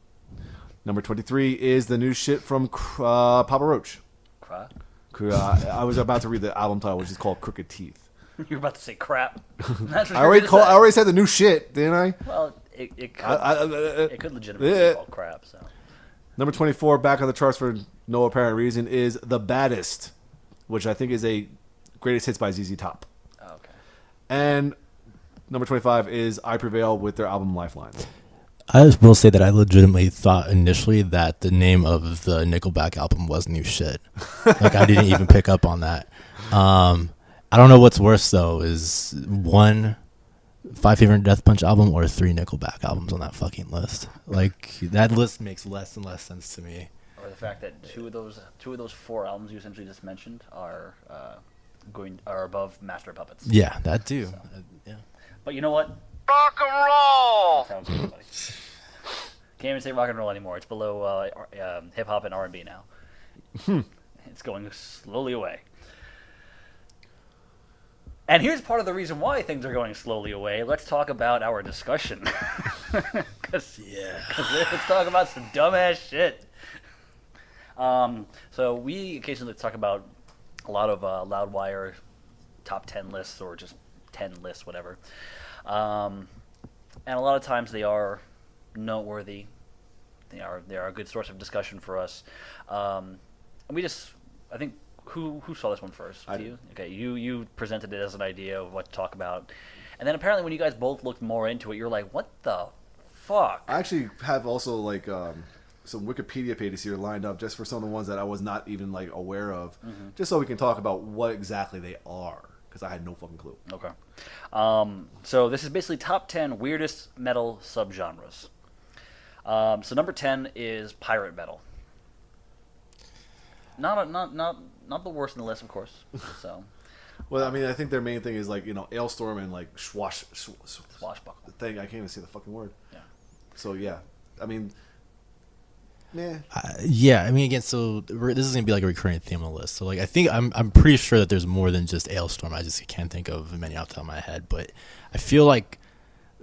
Number 23 is the new shit from Papa Roach. Crap. I was about to read the album title, which is called Crooked Teeth. You were about to say crap. That's what I you were already, gonna say. I already said the new shit, didn't I? Well, it could legitimately be called crap. So Number 24, back on the charts for no apparent reason, is The Baddest, which I think is a Greatest Hits by ZZ Top. oh, okay. And number 25 is I Prevail with their album Lifeline. I will say that I legitimately thought initially that the name of the Nickelback album was New Shit. Like, I didn't even pick up on that. I don't know what's worse, though, is 1 Five Finger Death Punch album or 3 Nickelback albums on that fucking list. Like, that list makes less and less sense to me. Or the fact that two of those 4 albums you essentially just mentioned are above Master of Puppets. Yeah, that too. Yeah. But you know what? Rock and roll. Sounds good, buddy. Can't even say rock and roll anymore. It's below hip hop and R&B now. It's going slowly away. And here's part of the reason why things are going slowly away. Let's talk about our discussion. Cause let's talk about some dumbass shit. So we occasionally talk about a lot of Loudwire top 10 lists or just 10 lists, whatever. And a lot of times they are noteworthy. They are a good source of discussion for us. And I think who saw this one first? I did. You? Okay, you presented it as an idea of what to talk about. And then apparently when you guys both looked more into it, you're like, what the fuck? I actually have also like some Wikipedia pages here lined up just for some of the ones that I was not even like aware of, just so we can talk about what exactly they are, because I had no fucking clue. Okay. So this is basically top 10 weirdest metal subgenres. So number 10 is pirate metal. Not the worst in the list, of course. So, Well, I mean, I think their main thing is like Ailstorm and like Swashbuckle. thing. I can't even say the fucking word. Yeah. So yeah, I mean, Yeah, I mean, again, so this is gonna be like a recurring theme on the list. So like, I think I'm pretty sure that there's more than just Ailstorm. I just can't think of many off the top of my head, but I feel like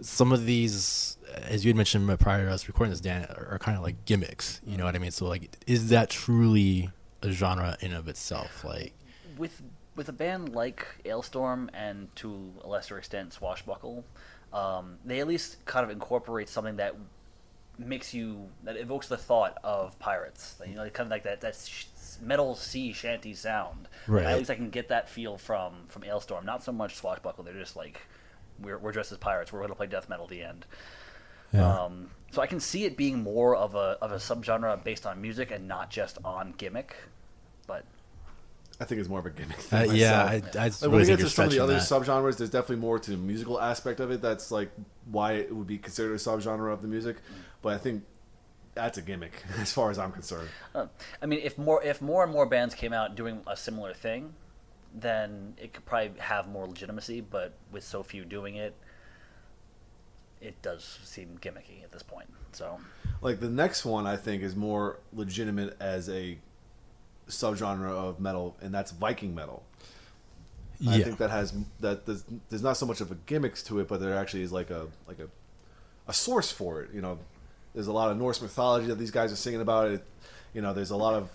some of these, as you had mentioned prior to us recording this, Dan, are kind of like gimmicks. You know what I mean? So like, is that truly a genre in of itself? Like, with a band like Ailstorm and to a lesser extent Swashbuckle, they at least kind of incorporate something that evokes the thought of pirates. Kind of like that metal sea shanty sound. Right. At least I can get that feel from Ailstorm. Not so much Swashbuckle. They're just like we're dressed as pirates. We're going to play death metal at the end. yeah. So I can see it being more of a subgenre based on music and not just on gimmick. But I think it's more of a gimmick. Yeah, I Like, really when we think get you're to some of the stretching other that. subgenres, there's definitely more to the musical aspect of it. That's like why it would be considered a subgenre of the music. But I think that's a gimmick as far as I'm concerned. I mean, if more and more bands came out doing a similar thing, then it could probably have more legitimacy. But with so few doing it, it does seem gimmicky at this point. So, Like the next one, I think is more legitimate as a subgenre of metal, and that's Viking metal. I Yeah. think there's not so much of a gimmicks to it, but there actually is like a source for it. There's a lot of Norse mythology that these guys are singing about. It, there's a lot of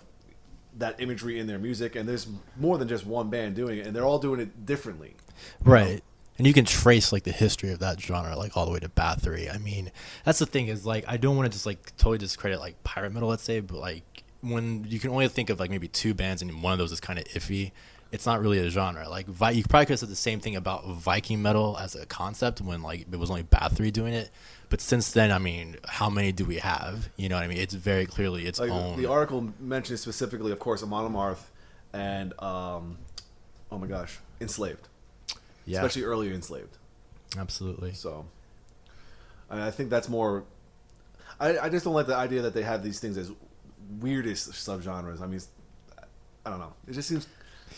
that imagery in their music, and there's more than just one band doing it, and they're all doing it differently. Right. And you can trace like the history of that genre like all the way to Bathory. I mean, that's the thing is like I don't want to just like totally discredit like pirate metal, let's say, but like when you can only think of like maybe two bands and one of those is kind of iffy, it's not really a genre. Like you probably could have said the same thing about Viking metal as a concept when like it was only Bathory doing it. But since then, I mean, how many do we have? You know what I mean? It's very clearly its Like own. the article mentions specifically, of course, Amon Amarth and oh my gosh, Enslaved. Yeah, Especially earlier Enslaved. absolutely. So, I think that's more. I just don't like the idea that they have these things as weirdest subgenres. I mean, I don't know. It just seems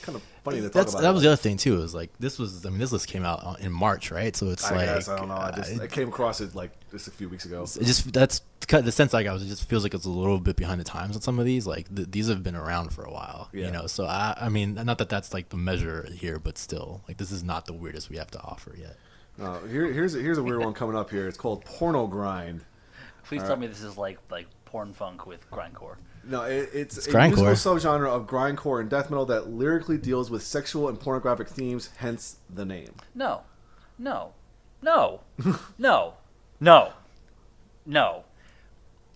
kind of funny to talk about. That was the other thing too. Is like this list came out in March, right? So it's I guess, I don't know. I came across it like just a few weeks ago. that's kind of the sense I got was it just feels like it's a little bit behind the times on some of these. Like these have been around for a while, Yeah. So I mean, not that that's like the measure here, but still, like this is not the weirdest we have to offer yet. Here's a weird one coming up here. It's called Porno Grind. please tell me this is like porn funk with grindcore. No, it's a grindcore. musical subgenre of grindcore and death metal that lyrically deals with sexual and pornographic themes, hence the name. No, no, no, no, no, no.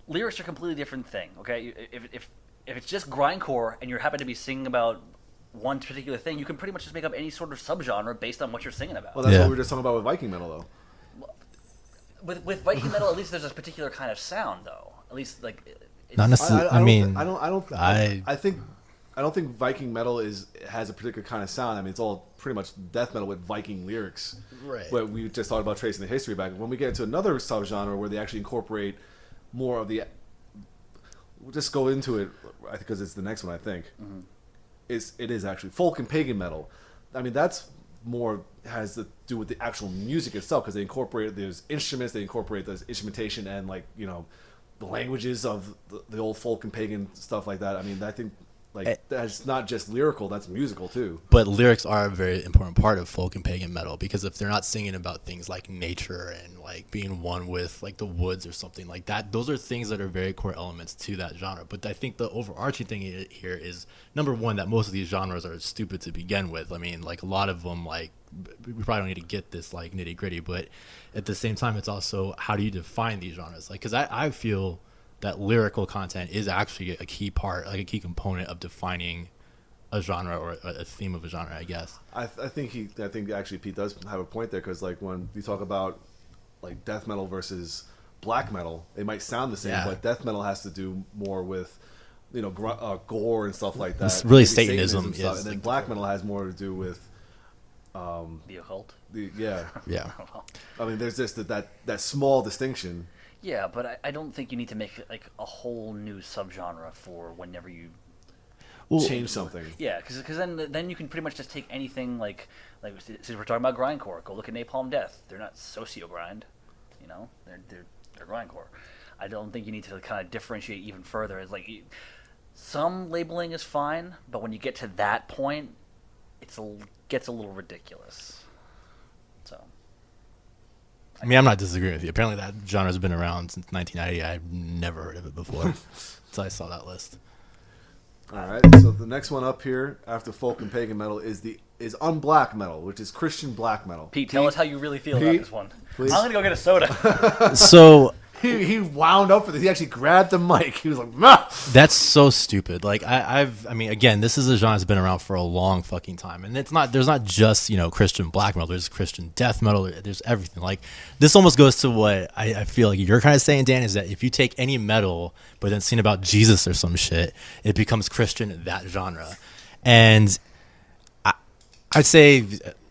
Lyrics are a completely different thing. Okay, if it's just grindcore and you happen to be singing about one particular thing, you can pretty much just make up any sort of subgenre based on what you're singing about. Well, that's Yeah. what we were just talking about with Viking metal, though. With Viking metal, at least there's a particular kind of sound, though. At least like it's, Not necessarily. I don't think Viking metal has a particular kind of sound. I mean, it's all pretty much death metal with Viking lyrics. Right. But we just talked about tracing the history back. When we get into another subgenre where they actually incorporate more of the, we'll just go into it because it's the next one. I think it is actually folk and pagan metal. I mean, that's more has to do with the actual music itself because they incorporate those instruments, they incorporate those instrumentation and like the languages of the old folk and pagan stuff like that. I mean, I think that's not just lyrical, that's musical too. But lyrics are a very important part of folk and pagan metal because if they're not singing about things like nature and like being one with like the woods or something like that, those are things that are very core elements to that genre. But I think the overarching thing here is number one, that most of these genres are stupid to begin with. I mean, like a lot of them, like we probably don't need to get this like nitty gritty, but at the same time, it's also how do you define these genres? Like, because I feel that lyrical content is actually a key part, like a key component of defining a genre or a theme of a genre, I guess. I think actually Pete does have a point there because like when you talk about like death metal versus black metal, they might sound the same, Yeah. but death metal has to do more with gore and stuff like that. It's really Maybe Satanism stuff. is and then like black metal has more to do with the occult. Yeah. I mean, there's just that small distinction. Yeah, but I don't think you need to make like a whole new subgenre for whenever you. change something. Yeah, because then you can pretty much just take anything like since we're talking about grindcore, go look at Napalm Death. They're not socio grind, you know, they're grindcore. I don't think you need to kind of differentiate even further. It's like some labeling is fine, but when you get to that point, gets a little ridiculous. So. I mean, I'm not disagreeing with you. Apparently, that genre's been around since 1990. I've never heard of it before until I saw that list. All right. So the next one up here after folk and pagan metal is unblack metal, which is Christian black metal. Pete, tell us how you really feel about this one. Please. I'm gonna go get a soda. So he wound up for this. He actually grabbed the mic. He was like, "Mah!" That's so stupid. Like I mean, again, this is a genre that's been around for a long fucking time, and there's not just Christian black metal. There's Christian death metal. There's everything. Like this almost goes to what I feel like you're kind of saying, Dan, is that if you take any metal but then sing about Jesus or some shit, it becomes Christian that genre. And I'd say,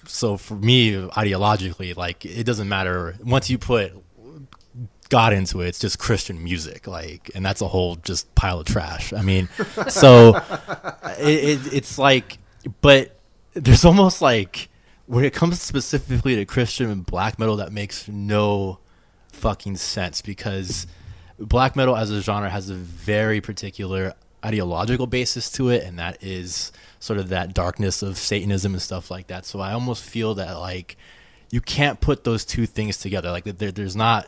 so for me, ideologically, like it doesn't matter once you put God into it, it's just Christian music, like, and that's a whole just pile of trash. I mean, so it's like, but there's almost like when it comes specifically to Christian and black metal, that makes no fucking sense, because black metal as a genre has a very particular ideological basis to it, and that is sort of that darkness of Satanism and stuff like that. So I almost feel that like you can't put those two things together. Like there's not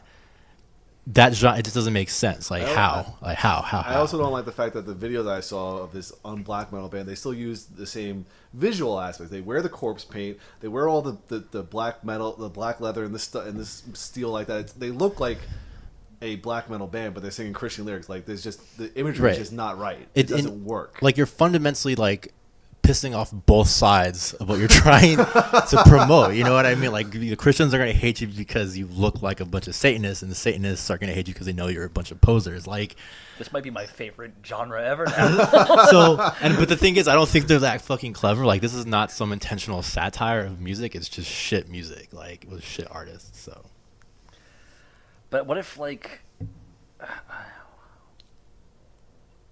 that genre. It just doesn't make sense. Like how? I also don't like the fact that the video that I saw of this unblack metal band, they still use the same visual aspects. They wear the corpse paint. They wear all the black metal, the black leather, and this steel like that. They look like a black metal band, but they're singing Christian lyrics. Like there's just the imagery is just not right. It doesn't work. Like you're fundamentally like pissing off both sides of what you're trying to promote. You know what I mean? Like the Christians are going to hate you because you look like a bunch of Satanists, and the Satanists are going to hate you because they know you're a bunch of posers. Like this might be my favorite genre ever now. But the thing is, I don't think they're that fucking clever. Like this is not some intentional satire of music. It's just shit music, like with shit artists. So. But what if, like,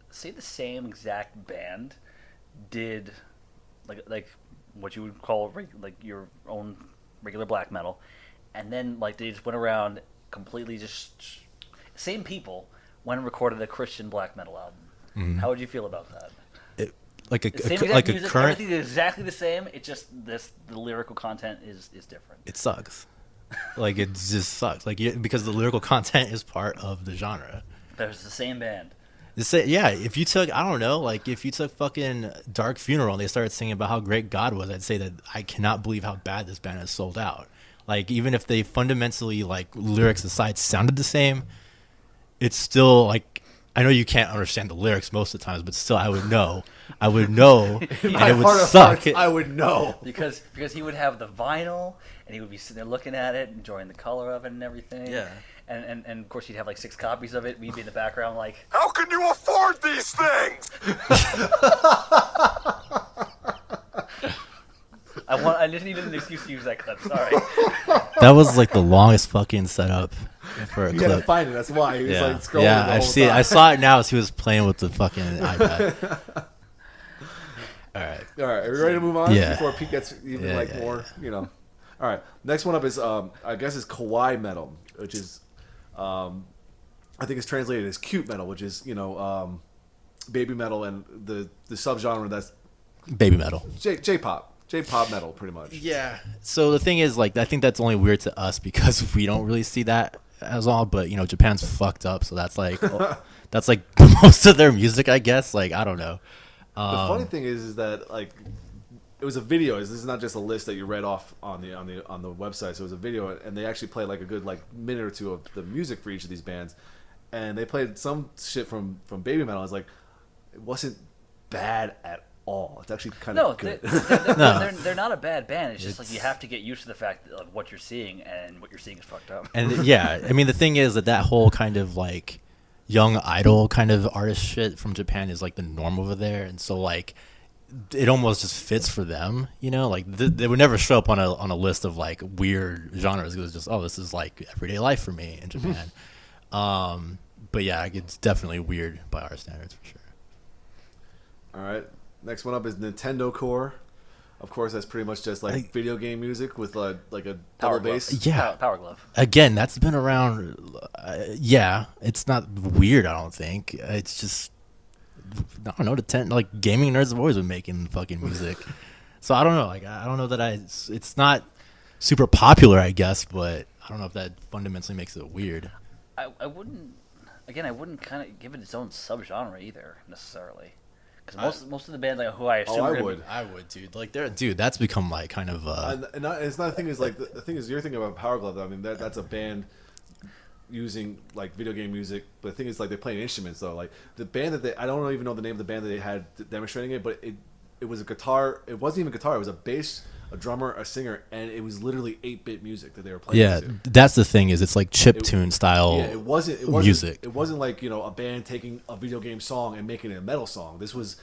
say the same exact band did, like what you would call like your own regular black metal, and then like they just went around completely just same people went and recorded a Christian black metal album. Mm-hmm. How would you feel about that? Like a music, current, everything is exactly the same. It just the lyrical content is different. It sucks. Like it just sucks. Like because the lyrical content is part of the genre. There's the same band. Yeah, if you took, I don't know, like if you took fucking Dark Funeral and they started singing about how great God was, I'd say that I cannot believe how bad this band has sold out. Like even if they fundamentally, like lyrics aside, sounded the same, it's still like, I know you can't understand the lyrics most of the times, but still I would know, and it would suck. I would know because he would have the vinyl and he would be sitting there looking at it, enjoying the color of it and everything. Yeah. And of course he'd have like 6 copies of it. We'd be in the background like, how can you afford these things? I just needed an excuse to use that clip. Sorry. That was like the longest fucking setup for a you clip. Had to find it. That's why he was like scrolling. Yeah, the whole time. I saw it now as he was playing with the fucking iPad. All right. Are we ready to move on? Yeah. Before Pete gets even more, you know. All right. Next one up is I guess is kawaii metal, which is I think it's translated as cute metal, which is baby metal, and the subgenre that's baby metal. J-pop metal, pretty much. Yeah. So the thing is, like, I think that's only weird to us because we don't really see that as all. But Japan's fucked up, so that's like that's like most of their music, I guess. Like, I don't know. The funny thing is that like it was a video. This is not just a list that you read off on the website. So it was a video, and they actually played like a good minute or two of the music for each of these bands, and they played some shit from baby metal. It's like it wasn't bad at all. It's actually kind of good. They're not a bad band. It's just like you have to get used to the fact of what you're seeing, and what you're seeing is fucked up. And yeah, I mean the thing is that whole kind of like young idol kind of artist shit from Japan is like the norm over there, and so like it almost just fits for them, like they would never show up on a list of like weird genres. It was just, oh, this is like everyday life for me in Japan. But yeah, it's definitely weird by our standards for sure. All right. Next one up is Nintendo Core. Of course, that's pretty much just like video game music with like a double bass. Yeah. Power Glove. Again, that's been around. Yeah, it's not weird. I don't think it's just. I don't know. Like gaming nerds have always been making fucking music, so I don't know. Like I don't know that it's not super popular, I guess, but I don't know if that fundamentally makes it weird. I wouldn't. Again, I wouldn't kind of give it its own subgenre either necessarily. Because most of the bands who I assume I would, dude. Like, that's become like kind of. And it's not the thing is like the thing is you're thinking about Power Glove. I mean that's a band using like video game music, but the thing is like they're playing instruments though. Like the band I don't even know the name of the band that they had demonstrating it, but it was a guitar. It wasn't even guitar. It was a bass, a drummer, a singer, and it was literally 8-bit music that they were playing. Yeah, that's the thing is it's like chiptune style. Yeah, it wasn't music. It wasn't like a band taking a video game song and making it a metal song. This was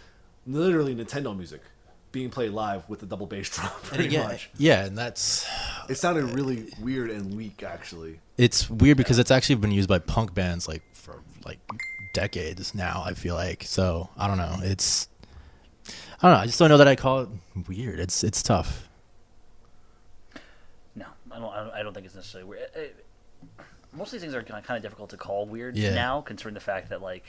literally Nintendo music being played live with the double bass drum. Pretty much. Yeah, and that's. It sounded really weird and weak, actually. It's weird because it's actually been used by punk bands like for like decades now. I feel like so. I don't know. I don't know. I just don't know that I call it weird. It's tough. No, I don't think it's necessarily weird. Most of these things are kind of difficult to call weird Yeah. now, considering the fact that like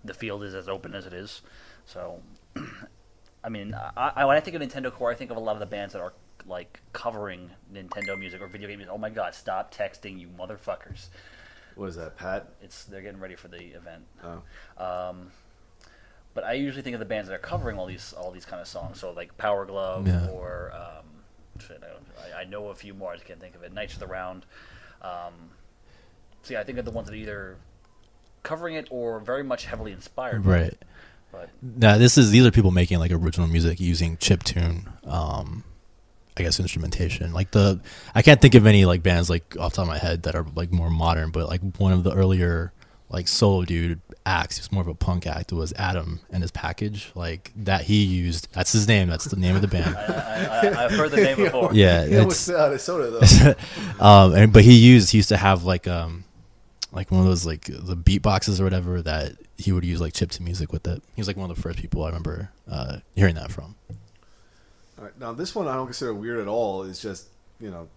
the field is as open as it is. So, I mean, when I think of Nintendo Core, I think of a lot of the bands that are like covering Nintendo music or video game music. Oh my God! Stop texting, you motherfuckers! What is that, Pat? They're getting ready for the event. Oh. But I usually think of the bands that are covering all these kind of songs. So like Power Glove or I know a few more. I just can't think of it. Knights of the Round. So yeah, I think of the ones that are either covering it or very much heavily inspired. By Right. it. But Now these are people making like original music using chiptune. I guess instrumentation. Like I can't think of any like bands like off the top of my head that are like more modern, but like one of the earlier like solo dude acts, it's more of a punk act, was Adam and his Package, like that he used. That's his name. That's the name of the band. I've heard the name before. Yeah, It was out of soda though. but he used to have like one of those like the beatboxes or whatever that he would use like chiptune music with it. He was like one of the first people I remember hearing that from. All right, now this one I don't consider weird at all. It's just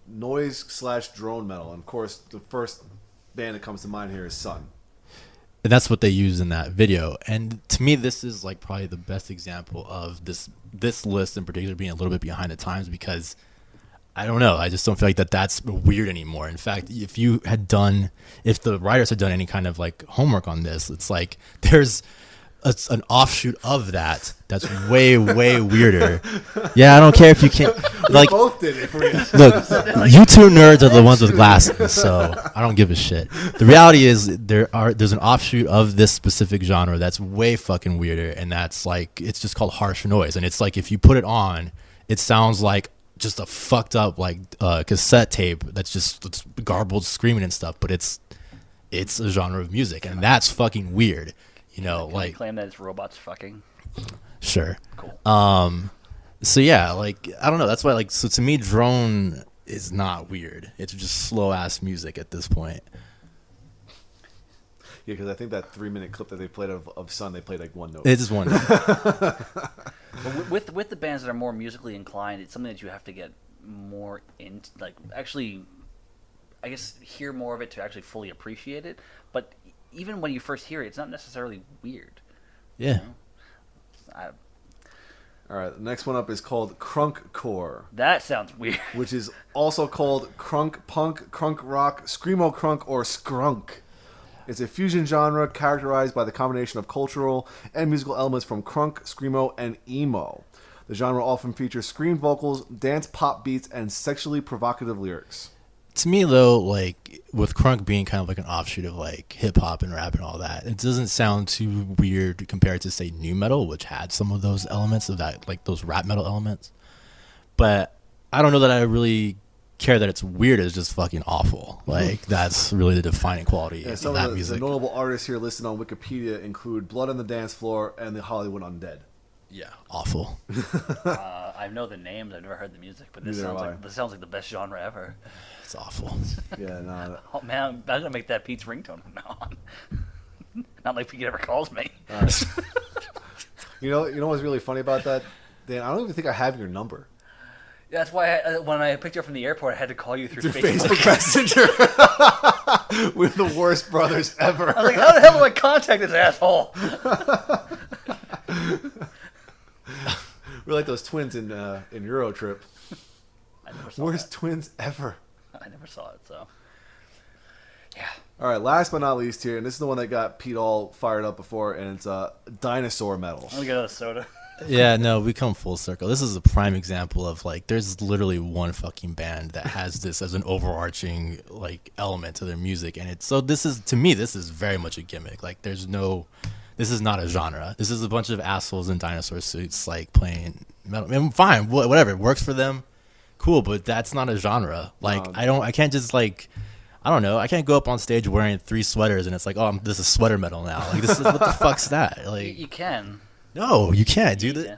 noise/drone metal. And of course, the first band that comes to mind here is Sun. And that's what they use in that video. And to me, this is like probably the best example of this list in particular being a little bit behind the times, because I don't know. I just don't feel like that's weird anymore. In fact, if the writers had done any kind of like homework on this, it's like there's an offshoot of that's way, way weirder. Yeah, I don't care if you can't. Like, We both did it for you. look, you two nerds are the ones with glasses, so I don't give a shit. The reality is there's an offshoot of this specific genre that's way fucking weirder, and that's like it's just called harsh noise, and it's like if you put it on, it sounds like just a fucked up like cassette tape it's garbled screaming and stuff, but it's a genre of music, and that's fucking weird. Can you claim that it's robots fucking? Sure. Cool. So yeah, like I don't know. That's why so to me, drone is not weird. It's just slow ass music at this point. Yeah, because I think that 3-minute clip that they played of Sun, they played like one note. It's just one. But with the bands that are more musically inclined, it's something that you have to get more into, like actually, I guess, hear more of it to actually fully appreciate it. But even when you first hear it, it's not necessarily weird. Yeah. All right, the next one up is called Crunk Core, That sounds weird. which is also called crunk punk, crunk rock, screamo crunk, or skrunk. It's a fusion genre characterized by the combination of cultural and musical elements from crunk, screamo, and emo. The genre often features screamed vocals, dance pop beats, and sexually provocative lyrics. To me, though, like with crunk being kind of like an offshoot of like hip hop and rap and all that, it doesn't sound too weird compared to say nu metal, which had some of those elements of that, like those rap metal elements. But I don't know that I really care that it's weird. It's just fucking awful. Like that's really the defining quality of Some that of the music. notable artists here listed on Wikipedia include Blood on the Dance Floor and the Hollywood Undead. Yeah, awful. I know the names. I've never heard the music, but this Neither sounds like the best genre ever. It's awful. Yeah, no. Oh man, I'm gonna make that Pete's ringtone from now on. Not like Pete ever calls me. You know what's really funny about that, Dan? I don't even think I have your number. That's why when I picked you up from the airport, I had to call you through Facebook Messenger. We're the worst brothers ever. I was like, how the hell do I contact this asshole? We're like those twins in Euro Trip. I never saw Worst that. twins ever. I never saw it, so. Yeah. All right, last but not least here, and this is the one that got Pete all fired up before, and it's dinosaur metal. I'm going to get another soda. Yeah, no, we come full circle. This is a prime example of like there's literally one fucking band that has this as an overarching like element to their music, and it's so this is to me this is very much a gimmick. Like this is not a genre. This is a bunch of assholes in dinosaur suits like playing metal. I mean, fine, whatever, it works for them, cool, but that's not a genre. Like I can't just like. I don't know. I can't go up on stage wearing 3 sweaters and it's like, oh, this is sweater metal now. Like, this is what the fuck's that? Like, You can. no, you can't do that. Yeah.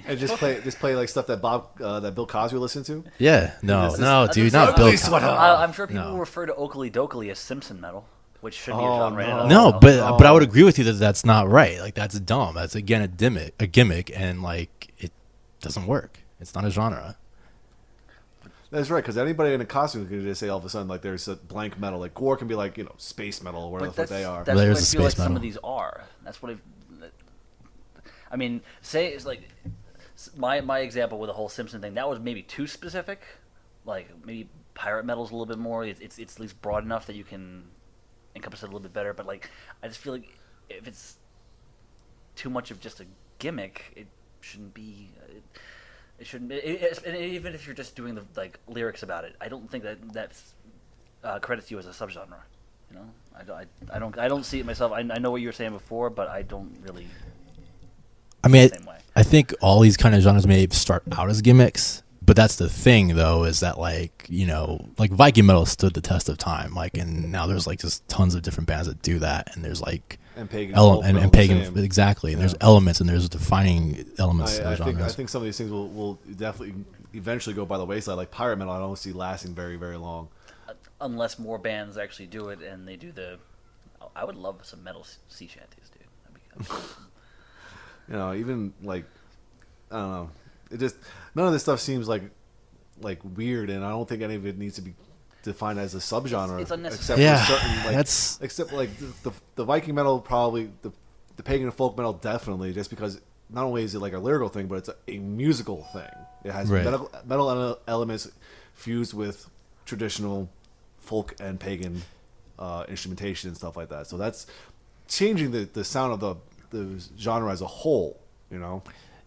And just play like stuff that Bill Cosby listened to. Yeah, no, This is- no, That's dude, what I'm not saying. Bill. sweater. Cosby. I'm sure people No. refer to Oakley Dokley as Simpson metal, which should be a Oh, genre. in and of No, itself. but I would agree with you that that's not right. Like that's dumb. That's again a gimmick, and like it doesn't work. It's not a genre. That's right, because anybody in a costume could just say all of a sudden like there's a blank metal. Like Gore can be like space metal or whatever But the fuck they are. That's There's what I a feel like space some metal. of these are. That's what I mean, say it's like my example with the whole Simpson thing. That was maybe too specific. Like maybe pirate metal's a little bit more. It's at least broad enough that you can encompass it a little bit better. But like I just feel like if it's too much of just a gimmick, it shouldn't be. It shouldn't. And even if you're just doing the like lyrics about it, I don't think that's credits you as a subgenre. You know, I don't see it myself. I know what you were saying before, but I don't really. I mean, the same way. I think all these kind of genres may start out as gimmicks, but that's the thing, though, is that like like Viking metal stood the test of time. Like, and now there's like just tons of different bands that do that, and there's like And pagan folk metal and the pagan same. exactly. And there's elements and there's defining elements I of the genres. think some of these things will definitely eventually go by the wayside. Like pirate metal, I don't see lasting very, very long. Unless more bands actually do it and they do the. I would love some metal sea shanties, dude. That'd be awesome. Even like I don't know. It just none of this stuff seems like weird, and I don't think any of it needs to be defined as a subgenre. It's Except unnecessary. Yeah, for certain, like, that's- except like the Viking metal, probably the pagan and folk metal, definitely, just because not only is it like a lyrical thing, but it's a musical thing. It has Right. metal elements fused with traditional folk and pagan instrumentation and stuff like that. So that's changing the sound of the genre as a whole.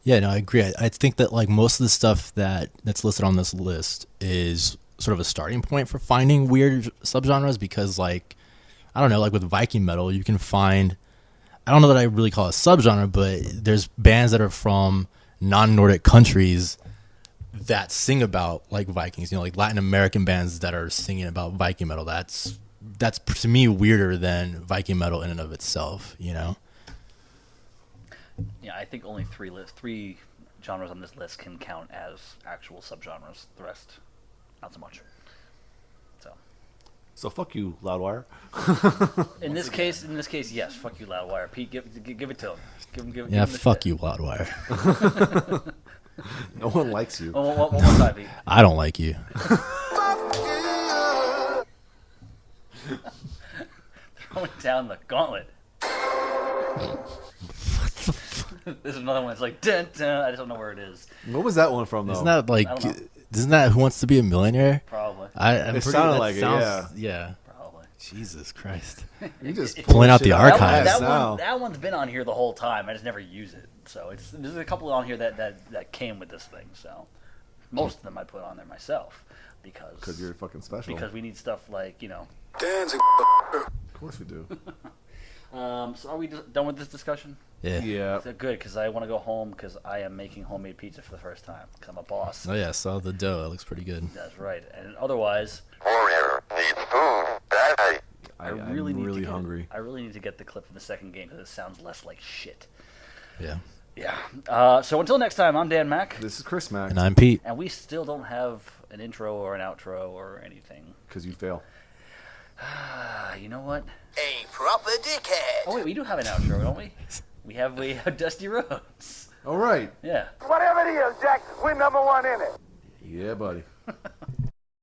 Yeah, no, I agree. I think that like most of the stuff that's listed on this list is sort of a starting point for finding weird subgenres because like I don't know, like with Viking metal, you can find I don't know that I really call it a subgenre, but there's bands that are from non-Nordic countries that sing about like Vikings, like Latin American bands that are singing about Viking metal. That's to me weirder than Viking metal in and of itself, Yeah, I think only three genres on this list can count as actual subgenres. The rest, not so much. So fuck you, Loudwire. In this case, yes. Fuck you, Loudwire. Pete, give it to him. Give Yeah, him the fuck shit. you, Loudwire. No one likes you. One more time, Pete. I don't like you. Throwing down the gauntlet. This is another one. It's like dun, dun. I just don't know where it is. What was that one from, though? Isn't that like? I don't know. Isn't that Who Wants to Be a Millionaire? Probably. I'm It pretty- sounded that like it, sounds- Yeah. Probably. Jesus Christ. You just Pulling out shit the of your archives. ass now. That one's been on here the whole time. I just never use it. So there's a couple on here that came with this thing. So most of them I put on there myself because you're fucking special. Because we need stuff like Dan's a Of course we do. So are we done with this discussion? Yeah. Yeah. Is that good? Because I want to go home because I am making homemade pizza for the first time. Because I'm a boss. Oh yeah, saw the dough. It looks pretty good. That's right. And otherwise, Warrior needs food badly. I'm really really hungry. I really need to get the clip from the second game because it sounds less like shit. Yeah. Yeah. So until next time, I'm Dan Mack, This is Chris Mack. And I'm Pete. and we still don't have an intro or an outro or anything. Because you fail. You know what? A proper dickhead. Oh wait, we do have an outro, don't we? We have Dusty Rhodes. All right. Yeah. Whatever it is, Jack, we're number one in it. Yeah, buddy.